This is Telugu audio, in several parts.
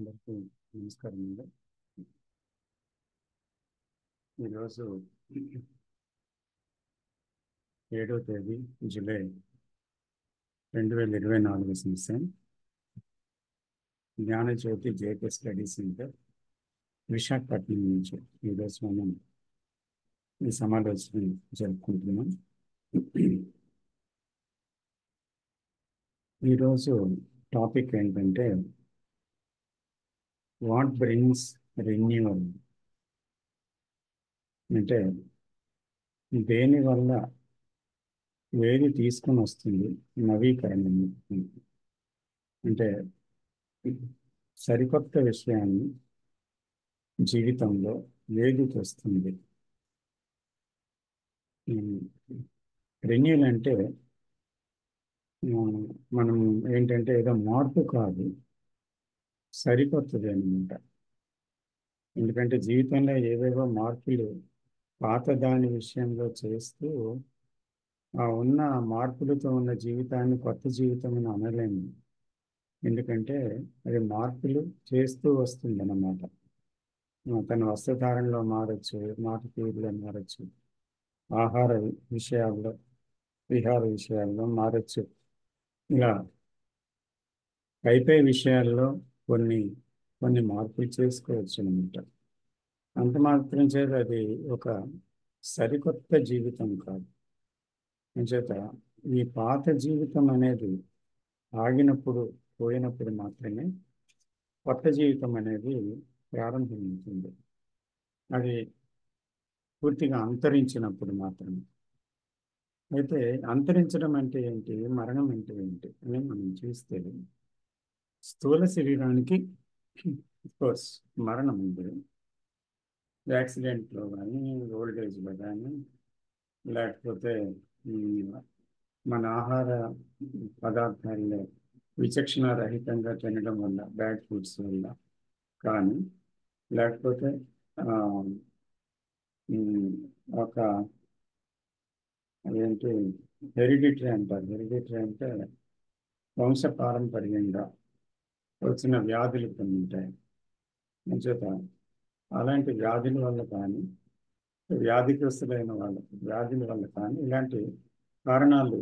అందరికీ నమస్కారం అండి. ఈరోజు 7వ తేదీ జూలై 2024 సంవత్సరం. Gnanajyothi JK study centre Visakhapatnam నుంచి ఈరోజు మనం ఈ సమావేశం జరుపుకుంటున్నాం. ఈరోజు టాపిక్ ఏంటంటే వాట్ బ్రింగ్స్ రెన్యూవల్, అంటే దేనివల్ల ఏది తీసుకొని వస్తుంది నవీకరణ, అంటే సరికొత్త విషయాన్ని జీవితంలో ఏది తెస్తుంది. రెన్యూవల్ అంటే మనం ఏంటంటే ఏదో మార్పు కాదు, సరికొత్తది అనమాట. ఎందుకంటే జీవితంలో ఏవేవో మార్పులు పాత దాని విషయంలో చేస్తూ ఉన్న మార్పులతో ఉన్న జీవితాన్ని కొత్త జీవితం అని అనలేము. ఎందుకంటే అది మార్పులు చేస్తూ వస్తుంది అన్నమాట. తన వస్త్రధారణలో మారచ్చు, మాట తీరులో మారచ్చు, ఆహార విషయాల్లో, విహార విషయాల్లో మారచ్చు. ఇలా పై విషయాల్లో కొన్ని కొన్ని మార్పులు చేసుకోవచ్చు అనమాట. అంత మాత్రం చేత అది ఒక సరికొత్త జీవితం కాదు. అంచేత ఈ పాత జీవితం అనేది ఆగినప్పుడు, పోయినప్పుడు మాత్రమే కొత్త జీవితం అనేది ప్రారంభమవుతుంది. అది పూర్తిగా అంతరించినప్పుడు మాత్రమే. అయితే అంతరించడం అంటే ఏంటి, మరణం అంటే ఏంటి అని మనం చూస్తే, స్థూల శరీరానికి కోర్స్ మరణం ఉంది. యాక్సిడెంట్లో కానీ, ఓల్డ్ ఏజ్లో కానీ, లేకపోతే మన ఆహార పదార్థాల్లో విచక్షణ రహితంగా తినడం వల్ల, బ్యాడ్ ఫుడ్స్ వల్ల కానీ, లేకపోతే ఒక అదేంటి హెరిడిటరీ అంటారు. హెరిడిటరీ అంటే వంశపారంపర్యంగా వచ్చిన వ్యాధులు కొన్ని ఉంటాయి. అంచేత అలాంటి వ్యాధుల వల్ల కానీ, వ్యాధిగ్రస్తులైన వ్యాధుల వల్ల కానీ, ఇలాంటి కారణాలు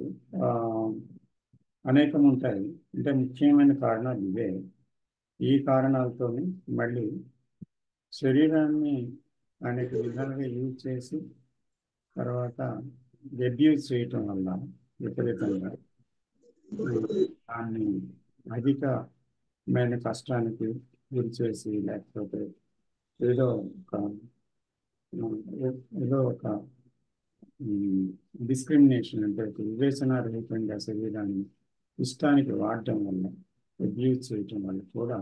అనేకం ఉంటాయి. అంటే ముఖ్యమైన కారణాలు ఇవే. ఈ కారణాలతో మళ్ళీ శరీరాన్ని అనేక విధాలుగా యూజ్ చేసి తర్వాత అబ్యూజ్ చేయటం వల్ల విపరీతంగా దాన్ని అధికమైన కష్టానికి గురి చేసి, లేకపోతే ఏదో ఒక డిస్క్రిమినేషన్, అంటే వివేచనారహితంగా శరీరాన్ని ఇష్టానికి వాడటం వల్ల, అబ్యూజ్ చేయటం వల్ల కూడా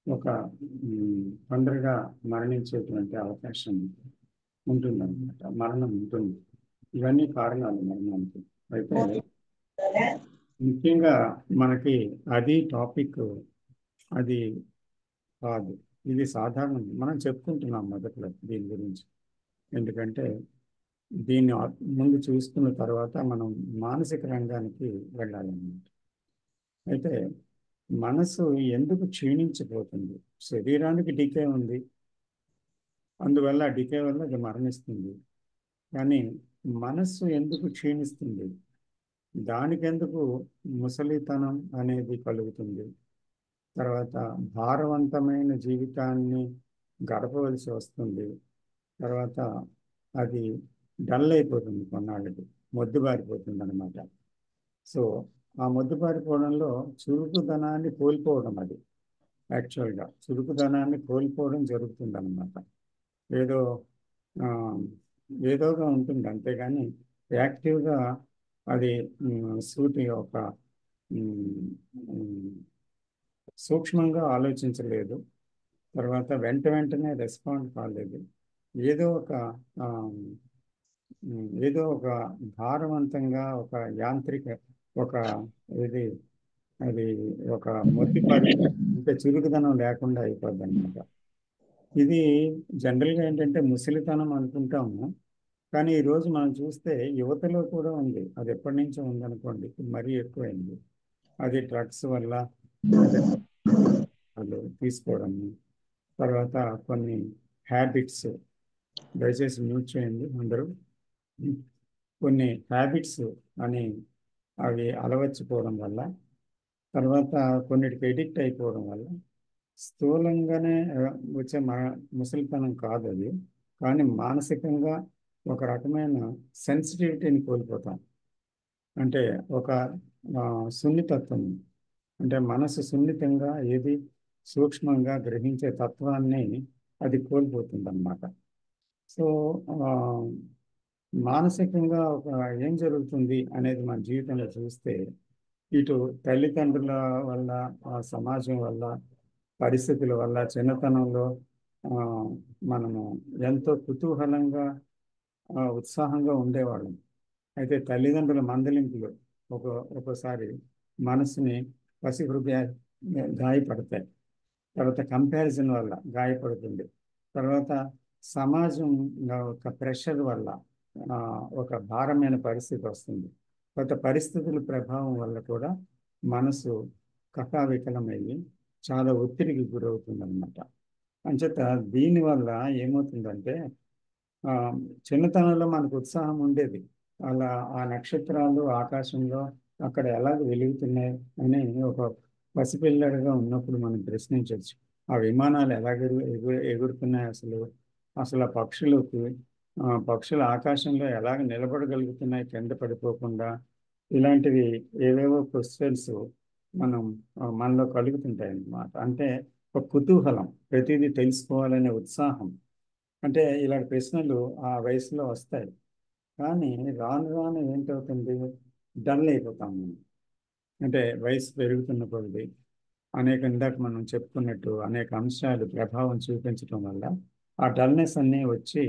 ఒక తొందరగా మరణించేటువంటి అవకాశం ఉంటుందన్నమాట. మరణం ఉంటుంది. ఇవన్నీ కారణాలు మరణానికి. అయితే ముఖ్యంగా మనకి అది టాపిక్ అది కాదు, ఇది సాధారణం. మనం చెప్పుకుంటున్నాం మొదట్లో దీని గురించి. ఎందుకంటే దీన్ని ముందు చూసుకున్న తర్వాత మనం మానసిక రంగానికి వెళ్ళాలన్నమాట. అయితే మనసు ఎందుకు క్షీణించిపోతుంది? శరీరానికి డికే ఉంది, అందువల్ల డికే వల్ల అది మరణిస్తుంది. కానీ మనస్సు ఎందుకు క్షీణిస్తుంది? దానికెందుకు ముసలితనం అనేది కలుగుతుంది? తర్వాత భారవంతమైన జీవితాన్ని గడపవలసి వస్తుంది. తర్వాత అది డల్ అయిపోతుంది, కొన్నాళ్ళకి మొద్దుబారిపోతుంది అనమాట. సో ఆ మొద్దుబారిపోవడంలో చురుకుదనాన్ని కోల్పోవడం, అది యాక్చువల్గా చురుకుదనాన్ని కోల్పోవడం జరుగుతుంది అనమాట. ఏదోగా ఉంటుంది, అంతేగాని యాక్టివ్గా అది ఒక సూక్ష్మంగా ఆలోచించలేదు. తర్వాత వెంటనే రెస్పాండ్ కాలేదు. ఏదో ఒక భారవంతంగా, ఒక యాంత్రిక, ఒక ఇది అది ఒక మొద్దుబారి, ఇంకా చురుకుదనం లేకుండా అయిపోద్ది అనమాట. ఇది జనరల్గా ఏంటంటే ముసలితనం అనుకుంటాము, కానీ ఈరోజు మనం చూస్తే యువతలో కూడా ఉంది. అది ఎప్పటి నుంచో ఉందనుకోండి, మరీ ఎక్కువైంది. అది డ్రగ్స్ వల్ల సూచనలు తీసుకోవడము, తర్వాత కొన్ని హ్యాబిట్స్, దయచేసి మ్యూట్ చేయండి అందరూ. కొన్ని హ్యాబిట్స్ అని అవి అలవర్చుకోవడం వల్ల, తర్వాత కొన్నిటికి ఎడిక్ట్ అయిపోవడం వల్ల స్థూలంగానే వచ్చే ముసలితనం కాదు అది. కానీ మానసికంగా ఒక రకమైన సెన్సిటివిటీని కోల్పోతాం. అంటే ఒక సున్నితత్వం, అంటే మనసు సున్నితంగా ఏది సూక్ష్మంగా గ్రహించే తత్వాన్ని అది కోల్పోతుంది అన్నమాట. సో మానసికంగా ఏం జరుగుతుంది అనేది మన జీవితంలో చూస్తే, ఇటు తల్లిదండ్రుల వల్ల, సమాజం వల్ల, పరిస్థితుల వల్ల చిన్నతనంలో ఆ, మనము ఎంతో కుతూహలంగా ఉత్సాహంగా ఉండేవాళ్ళం. అయితే తల్లిదండ్రుల మందలింపులు ఒక ఒక్కోసారి మనసుని పసి హృదయ గాయపడతాయి. తర్వాత కంపారిజన్ వల్ల గాయపడుతుంది. తర్వాత సమాజం ఒక ప్రెషర్ వల్ల ఆ, ఒక భారమైన పరిస్థితి వస్తుంది. కొత్త పరిస్థితుల ప్రభావం వల్ల కూడా మనసు కకావికలమయ్యి చాలా ఒత్తిడికి గురవుతుంది అనమాట. అంచేత దీనివల్ల ఏమవుతుందంటే, ఆ, చిన్నతనంలో మనకు ఉత్సాహం ఉండేది. అలా ఆ నక్షత్రాలు ఆకాశంలో అక్కడ ఎలాగ వెలుగుతున్నాయి అని ఒక పసిపిల్లడిగా ఉన్నప్పుడు మనం ప్రశ్నించవచ్చు. ఆ విమానాలు ఎలాగ ఎగురుతున్నాయి, అసలు అసలు ఆ పక్షులు ఆకాశంలో ఎలాగ నిలబడగలుగుతున్నాయి కింద పడిపోకుండా, ఇలాంటివి ఏవేవో క్వశ్చన్స్ మనం మనలో కలుగుతుంటాయి అన్నమాట. అంటే ఒక కుతూహలం, ప్రతిదీ తెలుసుకోవాలనే ఉత్సాహం. అంటే ఇలాంటి ప్రశ్నలు ఆ వయసులో వస్తాయి. కానీ రాను రాను ఏంటవుతుంది, డల్ అయిపోతాం మనం. అంటే వయసు పెరుగుతున్న కొద్ది ఇందాక మనం చెప్పుకున్నట్టు అనేక అంశాలు ప్రభావం చూపించడం వల్ల ఆ డల్నెస్ అన్నీ వచ్చి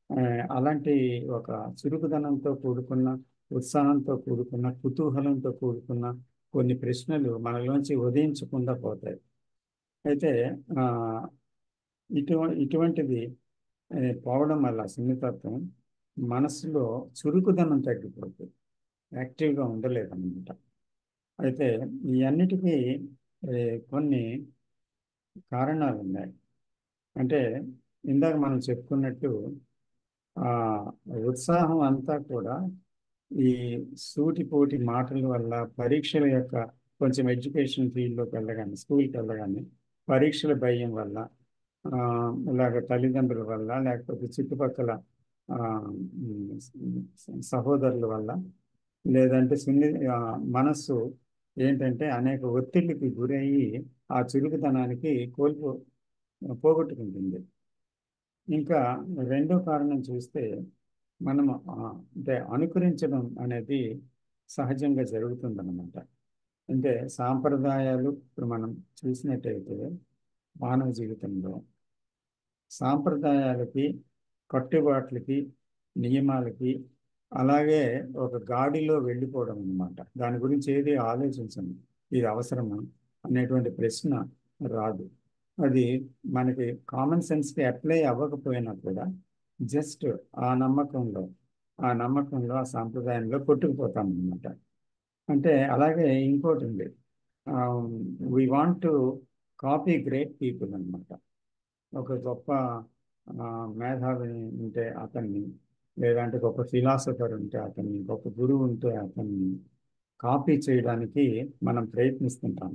ఆ, అలాంటి ఒక చురుకుదనంతో కూడుకున్న, ఉత్సాహంతో కూడుకున్న, కుతూహలంతో కూడుకున్న కొన్ని ప్రశ్నలు మనలోంచి ఉదయించకుండా పోతాయి. అయితే ఆ, ఇటువంటిది పోవడం వల్ల సున్నితత్వం మనసులో చురుకుదనం తగ్గిపోతుంది, యాక్టివ్గా ఉండలేదన్నమాట. అయితే ఈ అన్నిటికీ ఏ, కొన్ని కారణాలు ఉన్నాయి. అంటే ఇందాక మనం చెప్పుకున్నట్టు ఆ ఉత్సాహం అంతా కూడా ఈ సూటిపోటి మాటల వల్ల, పరీక్షల యొక్క కొంచెం ఎడ్యుకేషన్ ఫీల్డ్లోకి వెళ్ళగానే, స్కూల్కి వెళ్ళగానే పరీక్షల భయం వల్ల, ఆ, ఇలాగ తల్లిదండ్రుల వల్ల, లేకపోతే చుట్టుపక్కల ఆ, సహోదరుల వల్ల, లేదంటే మనస్సు ఏంటంటే అనేక ఒత్తిడికి గురయ్యి ఆ చురుకుదనానికి పోగొట్టుకుంటుంది. ఇంకా రెండో కారణం చూస్తే, మనం అంటే అనుకరించడం అనేది సహజంగా జరుగుతుందన్నమాట. అంటే సాంప్రదాయాలు ఇప్పుడు మనం చూసినట్టయితే మానవ జీవితంలో సాంప్రదాయాలకి, కట్టుబాట్లకి, నియమాలకి అలాగే ఒక గాడిలో వెళ్ళిపోవడం అన్నమాట. దాని గురించి ఏది ఆలోచించండి, ఇది అవసరమా అనేటువంటి ప్రశ్న రాదు. అది మనకి కామన్ సెన్స్కి అప్లై అవ్వకపోయినా కూడా జస్ట్ ఆ నమ్మకంలో ఆ సాంప్రదాయంలో కొట్టుకుపోతాం అన్నమాట. అంటే అలాగే ఇంకోటి ఉంది, we want to copy great people అన్నమాట. ఒక గొప్ప మేధావి ఉంటే అతన్ని, లేదంటే గొప్ప ఫిలాసఫర్ ఉంటే అతన్ని, గొప్ప గురువు ఉంటే అతన్ని కాపీ చేయడానికి మనం ప్రయత్నిస్తుంటాం.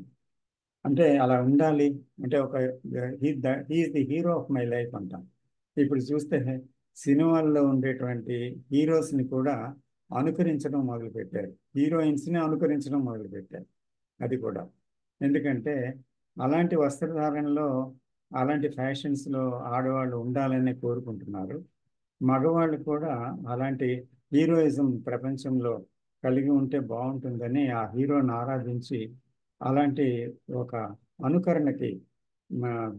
అంటే అలా ఉండాలి అంటే ఒక he is the hero of my life అంటాం. ఇప్పుడు చూస్తే సినిమాల్లో ఉండేటువంటి హీరోస్ని కూడా అనుకరించడం మొదలుపెట్టారు, హీరోయిన్స్ని అనుకరించడం మొదలుపెట్టారు. అది కూడా ఎందుకంటే అలాంటి వస్త్రధారణలో, అలాంటి ఫ్యాషన్స్లో ఆడవాళ్ళు ఉండాలని కోరుకుంటున్నారు. మగవాళ్ళు కూడా అలాంటి హీరోయిజం ప్రపంచంలో కలిగి ఉంటే బాగుంటుందని ఆ హీరోని ఆరాధించి అలాంటి ఒక అనుకరణకి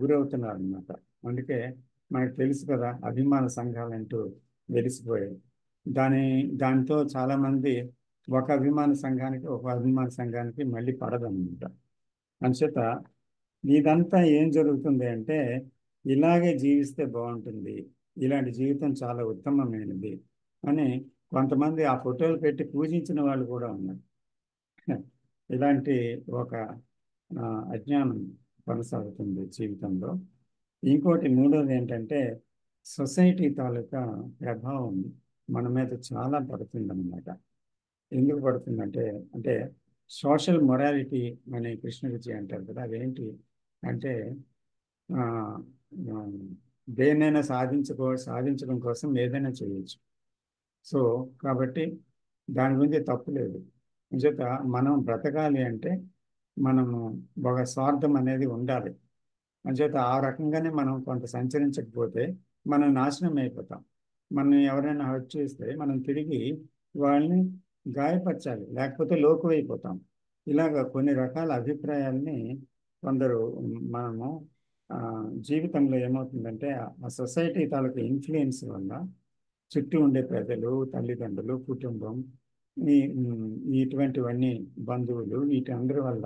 గురవుతున్నారు అన్నమాట. అందుకే మనకు తెలుసు కదా, అభిమాన సంఘాలంటూ వెలిసిపోయాయి. దాంతో చాలామంది ఒక అభిమాన సంఘానికి మళ్ళీ పడదన్నమాట. అంచేత ఇదంతా ఏం జరుగుతుంది అంటే, ఇలాగే జీవిస్తే బాగుంటుంది, ఇలాంటి జీవితం చాలా ఉత్తమమైనది అని కొంతమంది ఆ ఫోటోలు పెట్టి పూజించిన వాళ్ళు కూడా ఉన్నారు. ఇలాంటి ఒక అజ్ఞానం, కొనసాగుతుంది జీవితంలో. ఇంకోటి మూడోది ఏంటంటే సొసైటీ తాలూకా ప్రభావం మన మీద చాలా పడుతుందన్నమాట. ఎందుకు పడుతుందంటే అంటే సోషల్ మొరాలిటీ అని కృష్ణ విజయ్ అంటారు కదా, అదేంటి అంటే ఆ, ఆ, దేన్నైనా సాధించడం కోసం ఏదైనా చేయొచ్చు. సో కాబట్టి దాని గురించి తప్పు లేదు. అంచేత మనం బ్రతకాలి అంటే మనము ఒక స్వార్థం అనేది ఉండాలి. అంచేత ఆ రకంగానే మనం కొంత సంచరించకపోతే మనం నాశనం అయిపోతాం. మనం ఎవరైనా హర్ట్ చేస్తే మనం తిరిగి వాళ్ళని గాయపరచాలి, లేకపోతే లోకువైపోతాం. ఇలాగ కొన్ని రకాల అభిప్రాయాల్ని కొందరు మనము ఆ, జీవితంలో ఏమవుతుందంటే ఆ సొసైటీ తాలూకు ఇన్ఫ్లుయెన్స్ వల్ల చుట్టూ ఉండే ప్రజలు, తల్లిదండ్రులు, కుటుంబం, ఈ ఇటువంటివన్నీ బంధువులు, వీటి వల్ల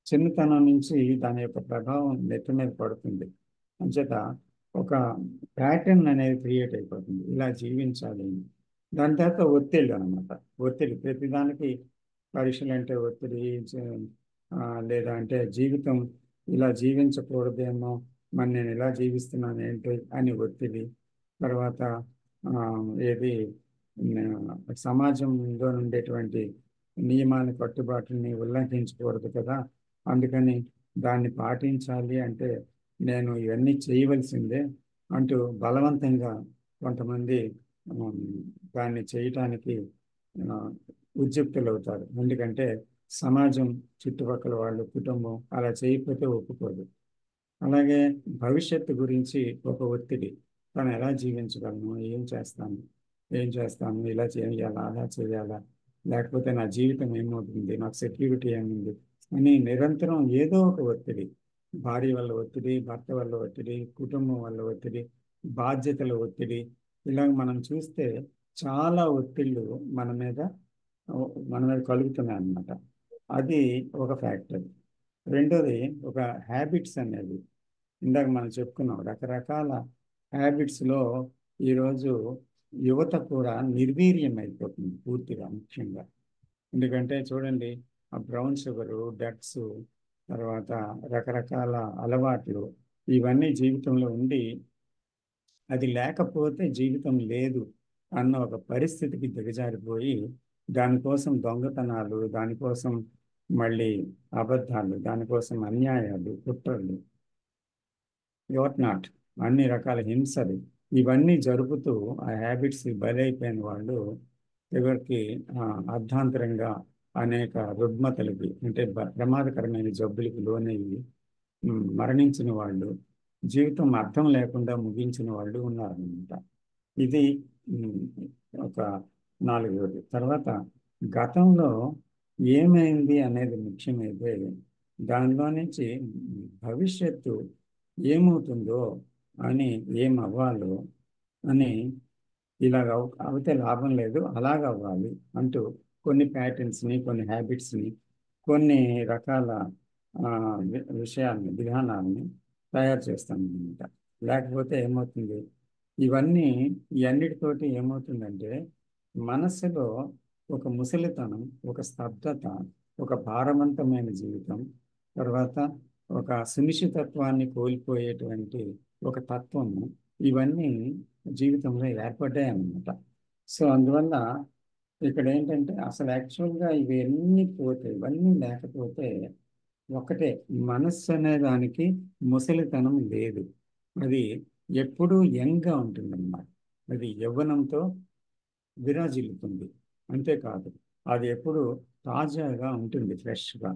చిన్నతనం నుంచి దాని యొక్క ప్రభావం నెత్తి మీద పడుతుంది. అంచేత ఒక ప్యాటర్న్ అనేది క్రియేట్ అయిపోతుంది, ఇలా జీవించాలి అని. దాని తర్వాత ఒత్తిళ్ళు అనమాట. ఒత్తిడి ప్రతిదానికి పరీక్షలు అంటే ఒత్తిడి, ఆ, లేదా అంటే జీవితం ఇలా జీవించకూడదేమో, మరి నేను ఇలా జీవిస్తున్నాను ఏంటి అని ఒత్తిడి. తర్వాత ఆ, ఏది సమాజంలో ఉండేటువంటి నియమాన్ని, కట్టుబాట్లని ఉల్లంఘించకూడదు కదా, అందుకని దాన్ని పాటించాలి అంటే నేను ఇవన్నీ చేయవలసిందే అంటూ బలవంతంగా కొంతమంది ఉమ్, దాన్ని చేయటానికి ఆ, ఉద్యుక్తులవుతారు. ఎందుకంటే సమాజం, చుట్టుపక్కల వాళ్ళు, కుటుంబం అలా చేయకపోతే ఒప్పుకోదు. అలాగే భవిష్యత్తు గురించి ఒక ఒత్తిడి. తను ఎలా జీవించగలను, ఏం చేస్తాను, ఇలా చేయాలా, అలా చేయాలా, లేకపోతే నా జీవితం ఏమవుతుంది, నాకు సెక్యూరిటీ ఏముంది అని నిరంతరం ఏదో ఒక ఒత్తిడి. భార్య వల్ల ఒత్తిడి, భర్త వల్ల ఒత్తిడి, కుటుంబం వల్ల ఒత్తిడి, బాధ్యతల ఒత్తిడి. ఇలా మనం చూస్తే చాలా ఒత్తిళ్ళు మన మీద మన మీద కలుగుతున్నాయి అన్నమాట. అది ఒక ఫ్యాక్టర్. రెండోది ఒక హ్యాబిట్స్ అనేది. ఇందాక మనం చెప్పుకున్నాం రకరకాల హ్యాబిట్స్లో ఈరోజు యువత కూడా నిర్వీర్యం అయిపోతుంది పూర్తిగా, ముఖ్యంగా. ఎందుకంటే చూడండి, ఆ బ్రౌన్ షుగరు, డ్రగ్స్, తర్వాత రకరకాల అలవాట్లు, ఇవన్నీ జీవితంలో ఉండి అది లేకపోతే జీవితం లేదు అన్న ఒక పరిస్థితికి దిగజారిపోయి దానికోసం దొంగతనాలు, దానికోసం మళ్ళీ అబద్ధాలు, దానికోసం అన్యాయాలు, కుట్రలు, యువట్ నాట్, అన్ని రకాల హింసలు, ఇవన్నీ జరుపుతూ ఆ హ్యాబిట్స్ బలైపోయిన వాళ్ళు చివరికి అర్ధాంతరంగా అనేక రుగ్మతలకి, అంటే ప్రమాదకరమైన జబ్బులకి లోనయ్యి మరణించిన వాళ్ళు, జీవితం అర్థం లేకుండా ముగించిన వాళ్ళు ఉన్నారన్నమాట. ఇది ఉమ్, ఒక నాలుగవది. తర్వాత గతంలో ఏమైంది అనేది ముఖ్యమైతే దానిలో నుంచి భవిష్యత్తు ఏమవుతుందో అని, ఏమవ్వాలో అని, ఇలాగ అవుతే లాభం లేదు, అలాగ అవ్వాలి అంటూ కొన్ని ప్యాటర్న్స్ని, కొన్ని హ్యాబిట్స్ని, కొన్ని రకాల విషయాల్ని, విధానాలని తయారు చేస్తాను అనమాట. లేకపోతే ఏమవుతుంది, ఇవన్నీ ఈ అన్నిటితోటి ఏమవుతుందంటే మనస్సులో ఒక ముసలితనం, ఒక స్తబ్దత, ఒక భారవంతమైన జీవితం, తర్వాత ఒక సునిశ్చితత్వాన్ని కోల్పోయేటువంటి ఒక తత్వము, ఇవన్నీ జీవితంలో ఏర్పడ్డాయి అన్నమాట. సో అందువల్ల ఇక్కడ ఏంటంటే అసలు యాక్చువల్గా ఇవన్నీ పోతే, ఇవన్నీ లేకపోతే ఒకటే, మనస్సు అనే దానికి ముసలితనం లేదు. అది ఎప్పుడూ యంగ్గా ఉంటుందన్నమాట. అది యవ్వనంతో విరాజిల్లుతుంది. అంతేకాదు, అది ఎప్పుడు తాజాగా ఉంటుంది, ఫ్రెష్గా.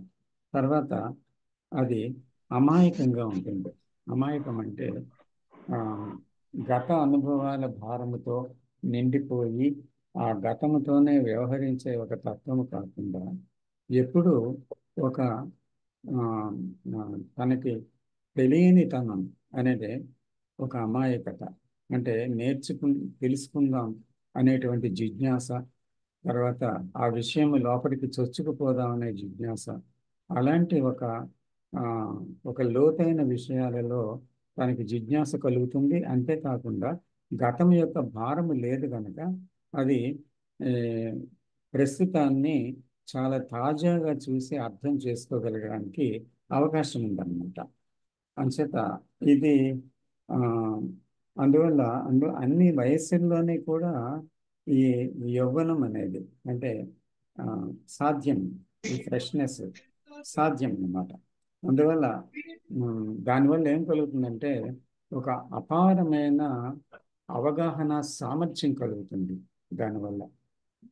తర్వాత అది అమాయకంగా ఉంటుంది. అమాయకం అంటే ఆ, గత అనుభవాల భారముతో నిండిపోయి ఆ గతముతోనే వ్యవహరించే ఒక తత్వము కాకుండా ఎప్పుడు ఒక ఆ, ఆ, తనకి తెలియనితనం అనేది ఒక అమాయకత. అంటే తెలుసుకుందాం అనేటువంటి జిజ్ఞాస, తర్వాత ఆ విషయం లోపలికి చొచ్చుకుపోదాం అనే జిజ్ఞాస, అలాంటి ఆ, ఒక లోతైన విషయాలలో తనకి జిజ్ఞాస కలుగుతుంది. అంతేకాకుండా గతం యొక్క భారము లేదు కనుక అది ఏ, ప్రస్తుతాన్ని చాలా తాజాగా చూసి అర్థం చేసుకోగలగడానికి అవకాశం ఉందన్నమాట. అంచేత ఇది ఆ, అందువల్ల అన్ని వయస్సుల్లోనే కూడా ఈ యవ్వనం అనేది అంటే ఆ, సాధ్యం, ఈ ఫ్రెష్నెస్ సాధ్యం అన్నమాట. అందువల్ల దానివల్ల ఏం కలుగుతుందంటే ఒక అపారమైన అవగాహన సామర్థ్యం కలుగుతుంది దానివల్ల.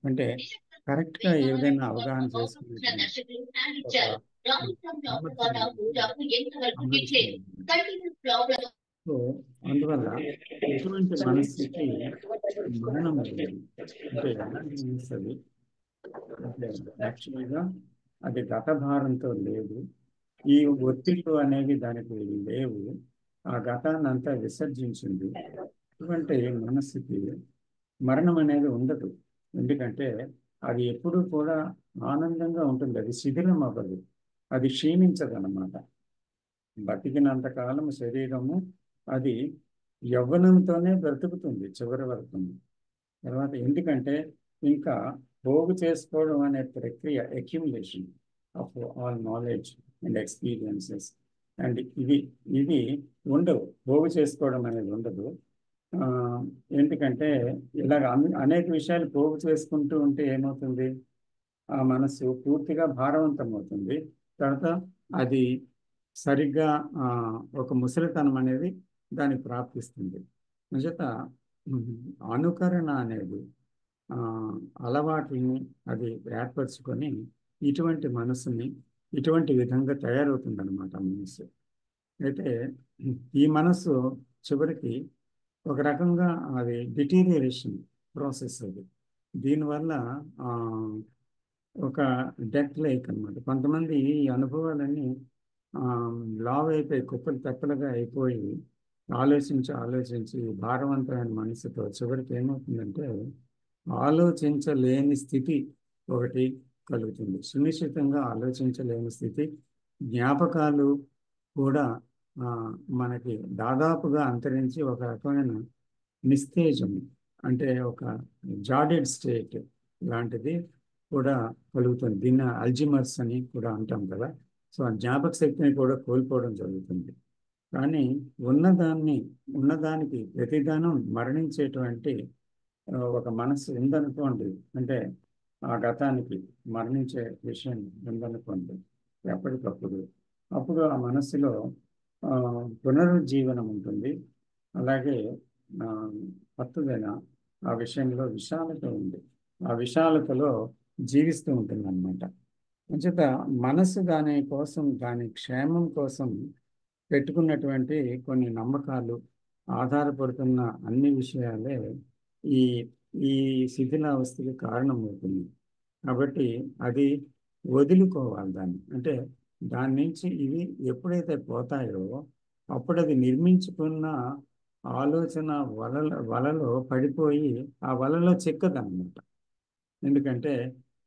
అంటే కరెక్ట్గా ఏదైనా అవగాహన చేసుకునేటువంటి ఒక సామర్థ్యం అనేది సంభవిస్తుంది. సో అందువల్ల ఇటువంటి మనస్థితి మరణం లేదు. అంటే ఎలాంటి మనసు అది అంటే యాక్చువల్గా అది గతభారంతో లేదు. ఈ ఒత్తిళ్ళు అనేవి దానికి లేవు. ఆ గతాన్ని అంతా విసర్జించింది. ఇటువంటి మనస్థితి మరణం అనేది ఉండదు. ఎందుకంటే అది ఎప్పుడూ కూడా ఆనందంగా ఉంటుంది. అది శిథిలం అవ్వదు, అది క్షీణించదు అన్నమాట. బతికినంత కాలం శరీరము అది యవ్వనంతోనే బ్రతుకుతుంది చివరి వరకు. తర్వాత ఎందుకంటే ఇంకా పోగు చేసుకోవడం అనే ప్రక్రియ accumulation of all knowledge and experiences and ఇది ఉండవు. పోగు చేసుకోవడం అనేది ఉండదు. ఆ, ఎందుకంటే ఇలాగ అనేక విషయాలు పోగు చేసుకుంటూ ఉంటే ఏమవుతుంది, ఆ మనసు పూర్తిగా భారవంతం అవుతుంది. తర్వాత అది సరిగ్గా ఒక ముసలితనం అనేది దానికి ప్రాప్తిస్తుంది. నిజత అనుకరణ అనేది ఆ, అలవాట్లని అది ఏర్పరచుకొని ఇటువంటి మనసుని ఇటువంటి విధంగా తయారవుతుంది అనమాట మనసు. అయితే ఈ మనసు చివరికి ఒక రకంగా అది డిటీరియేషన్ ప్రాసెస్ అది. దీనివల్ల ఆ, ఒక డెత్ లైక్ అన్నమాట. కొంతమంది ఈ అనుభవాలన్నీ ఆ, లావ్ అయిపోయి కుప్పలు తెప్పలుగా అయిపోయి ఆలోచించి ఆలోచించి భారవంతమైన మనసుతో చివరికి ఏమవుతుందంటే ఆలోచించలేని స్థితి ఒకటి కలుగుతుంది. సునిశ్చితంగా ఆలోచించలేని స్థితి. జ్ఞాపకాలు కూడా ఆ, మనకి దాదాపుగా అంతరించి ఒక రకమైన నిస్తేజం అంటే ఒక జాడెడ్ స్టేట్ లాంటిది కూడా కలుగుతుంది. దీన్ని అల్జిమర్స్ అని కూడా అంటాం కదా. సో ఆ జ్ఞాపక శక్తిని కూడా కోల్పోవడం జరుగుతుంది. కానీ ఉన్నదానికి ప్రతిదానం మరణించేటువంటి ఒక మనసు ఉందనుకోండి, అంటే ఆ గతానికి మరణించే విషయం ఉందనుకోండి ఎప్పటికప్పుడు, అప్పుడు ఆ మనసులో ఆ, పునరుజ్జీవనం ఉంటుంది. అలాగే ఆ, పట్టుదల ఆ విషయంలో విశాలత ఉంది. ఆ విశాలతలో జీవిస్తూ ఉంటుంది అన్నమాట. అంచేత మనసు దాని కోసం దాని క్షేమం కోసం పెట్టుకున్నటువంటి కొన్ని నమ్మకాలు ఆధారపడుతున్న అన్ని విషయాలే ఈ ఈ శిథిలావస్థకి కారణమవుతుంది. కాబట్టి అది వదులుకోవాలి దాన్ని. అంటే దాని నుంచి ఇవి ఎప్పుడైతే పోతాయో అప్పుడు అది నిర్మించుకున్న ఆలోచన వలలో పడిపోయి ఆ వలలో చిక్కదన్నమాట. ఎందుకంటే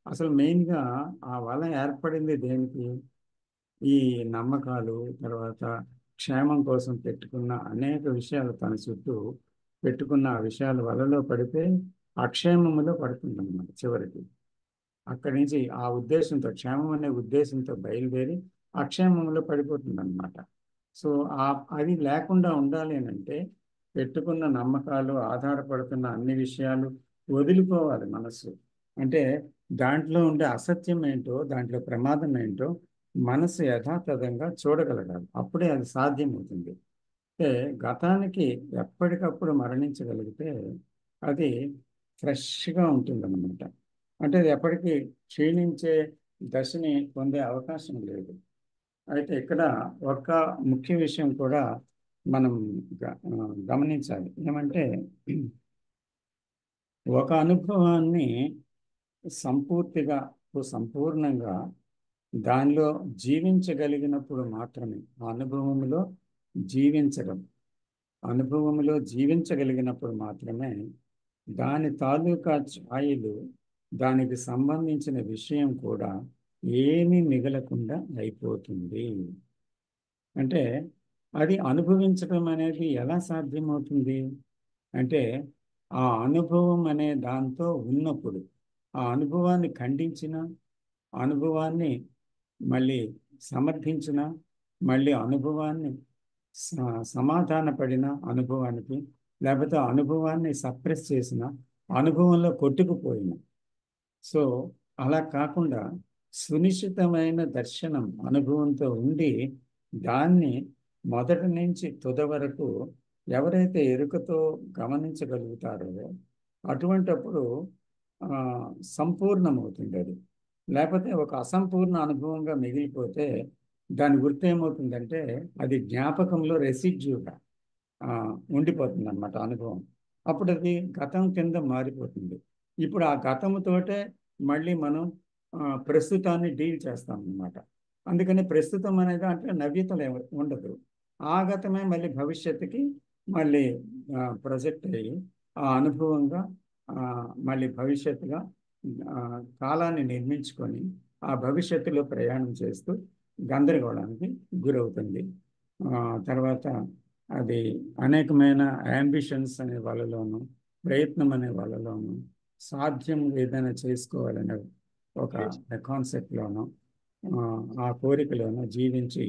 అసలు మెయిన్గా ఆ వల ఏర్పడింది దేనికి? ఈ నమ్మకాలు, తర్వాత క్షేమం కోసం పెట్టుకున్న అనేక విషయాలు తన చుట్టూ పెట్టుకున్న ఆ విషయాల వలలో పడితే అక్షేమములో పడుతుందన్నమాట చివరికి. అక్కడి నుంచి ఆ ఉద్దేశంతో క్షేమం అనే ఉద్దేశంతో బయలుదేరి అక్షేమంలో పడిపోతుంది అనమాట. సో ఆ అది లేకుండా ఉండాలి అని అంటే పెట్టుకున్న నమ్మకాలు ఆధారపడుతున్న అన్ని విషయాలు వదిలిపోవాలి మనసు. అంటే దాంట్లో ఉండే అసత్యం ఏంటో, దాంట్లో ప్రమాదం ఏంటో మనసు యథాతథంగా చూడగలగాలి. అప్పుడే అది సాధ్యమవుతుంది. అంటే గతానికి ఎప్పటికప్పుడు మరణించగలిగితే అది ఫ్రెష్గా ఉంటుందన్నమాట. అంటే అది ఎప్పటికీ క్షీణించే దశని పొందే అవకాశం లేదు. అయితే ఇక్కడ ఒక ముఖ్య విషయం కూడా మనం గమనించాలి. ఏమంటే ఒక అనుభవాన్ని సంపూర్తిగా సంపూర్ణంగా దానిలో జీవించగలిగినప్పుడు మాత్రమే ఆ జీవించడం అనుభవంలో జీవించగలిగినప్పుడు మాత్రమే దాని తాలూకా ఛాయలు, దానికి సంబంధించిన విషయం కూడా ఏమీ మిగలకుండా అయిపోతుంది. అంటే అది అనుభవించడం అనేది ఎలా సాధ్యమవుతుంది అంటే ఆ అనుభవం అనే దాంతో ఉన్నప్పుడు ఆ అనుభవాన్ని ఖండించిన, అనుభవాన్ని మళ్ళీ సమర్థించిన, మళ్ళీ అనుభవాన్ని సమాధాన పడిన అనుభవానికి, లేకపోతే ఆ అనుభవాన్ని సప్రెస్ చేసిన, అనుభవంలో కొట్టుకుపోయిన. సో అలా కాకుండా సునిశ్చితమైన దర్శనం అనుభవంతో ఉండి దాన్ని మొదటి నుంచి తుద వరకు ఎవరైతే ఎరుకతో గమనించగలుగుతారో అటువంటప్పుడు ఆ, సంపూర్ణమవుతుంది అది. లేకపోతే ఒక అసంపూర్ణ అనుభవంగా మిగిలిపోతే దాని గుర్తు ఏమవుతుందంటే అది జ్ఞాపకంలో రెసిడ్యూగా ఆ, ఉండిపోతుంది అన్నమాట అనుభవం. అప్పుడు అది గతం కింద మారిపోతుంది. ఇప్పుడు ఆ గతముతోటే మళ్ళీ మనం ప్రస్తుతాన్ని డీల్ చేస్తాం అన్నమాట. అందుకని ప్రస్తుతం అనేది అంటే నవ్యతలు ఉండదు. ఆ గతమే మళ్ళీ భవిష్యత్తుకి మళ్ళీ ప్రొజెక్ట్ అయ్యి ఆ అనుభవంగా ఆ, మళ్ళీ భవిష్యత్తుగా ఆ, కాలాన్ని నిర్మించుకొని ఆ భవిష్యత్తులో ప్రయాణం చేస్తూ గందరగోళానికి గురవుతుంది. ఆ, తర్వాత అది అనేకమైన యాంబిషన్స్ అనే వాళ్ళలోనూ, ప్రయత్నం అనే వాళ్ళలోనూ, సాధ్యం ఏదైనా చేసుకోవాలనే ఒక కాన్సెప్ట్లోనూ, ఆ కోరికలోనూ జీవించి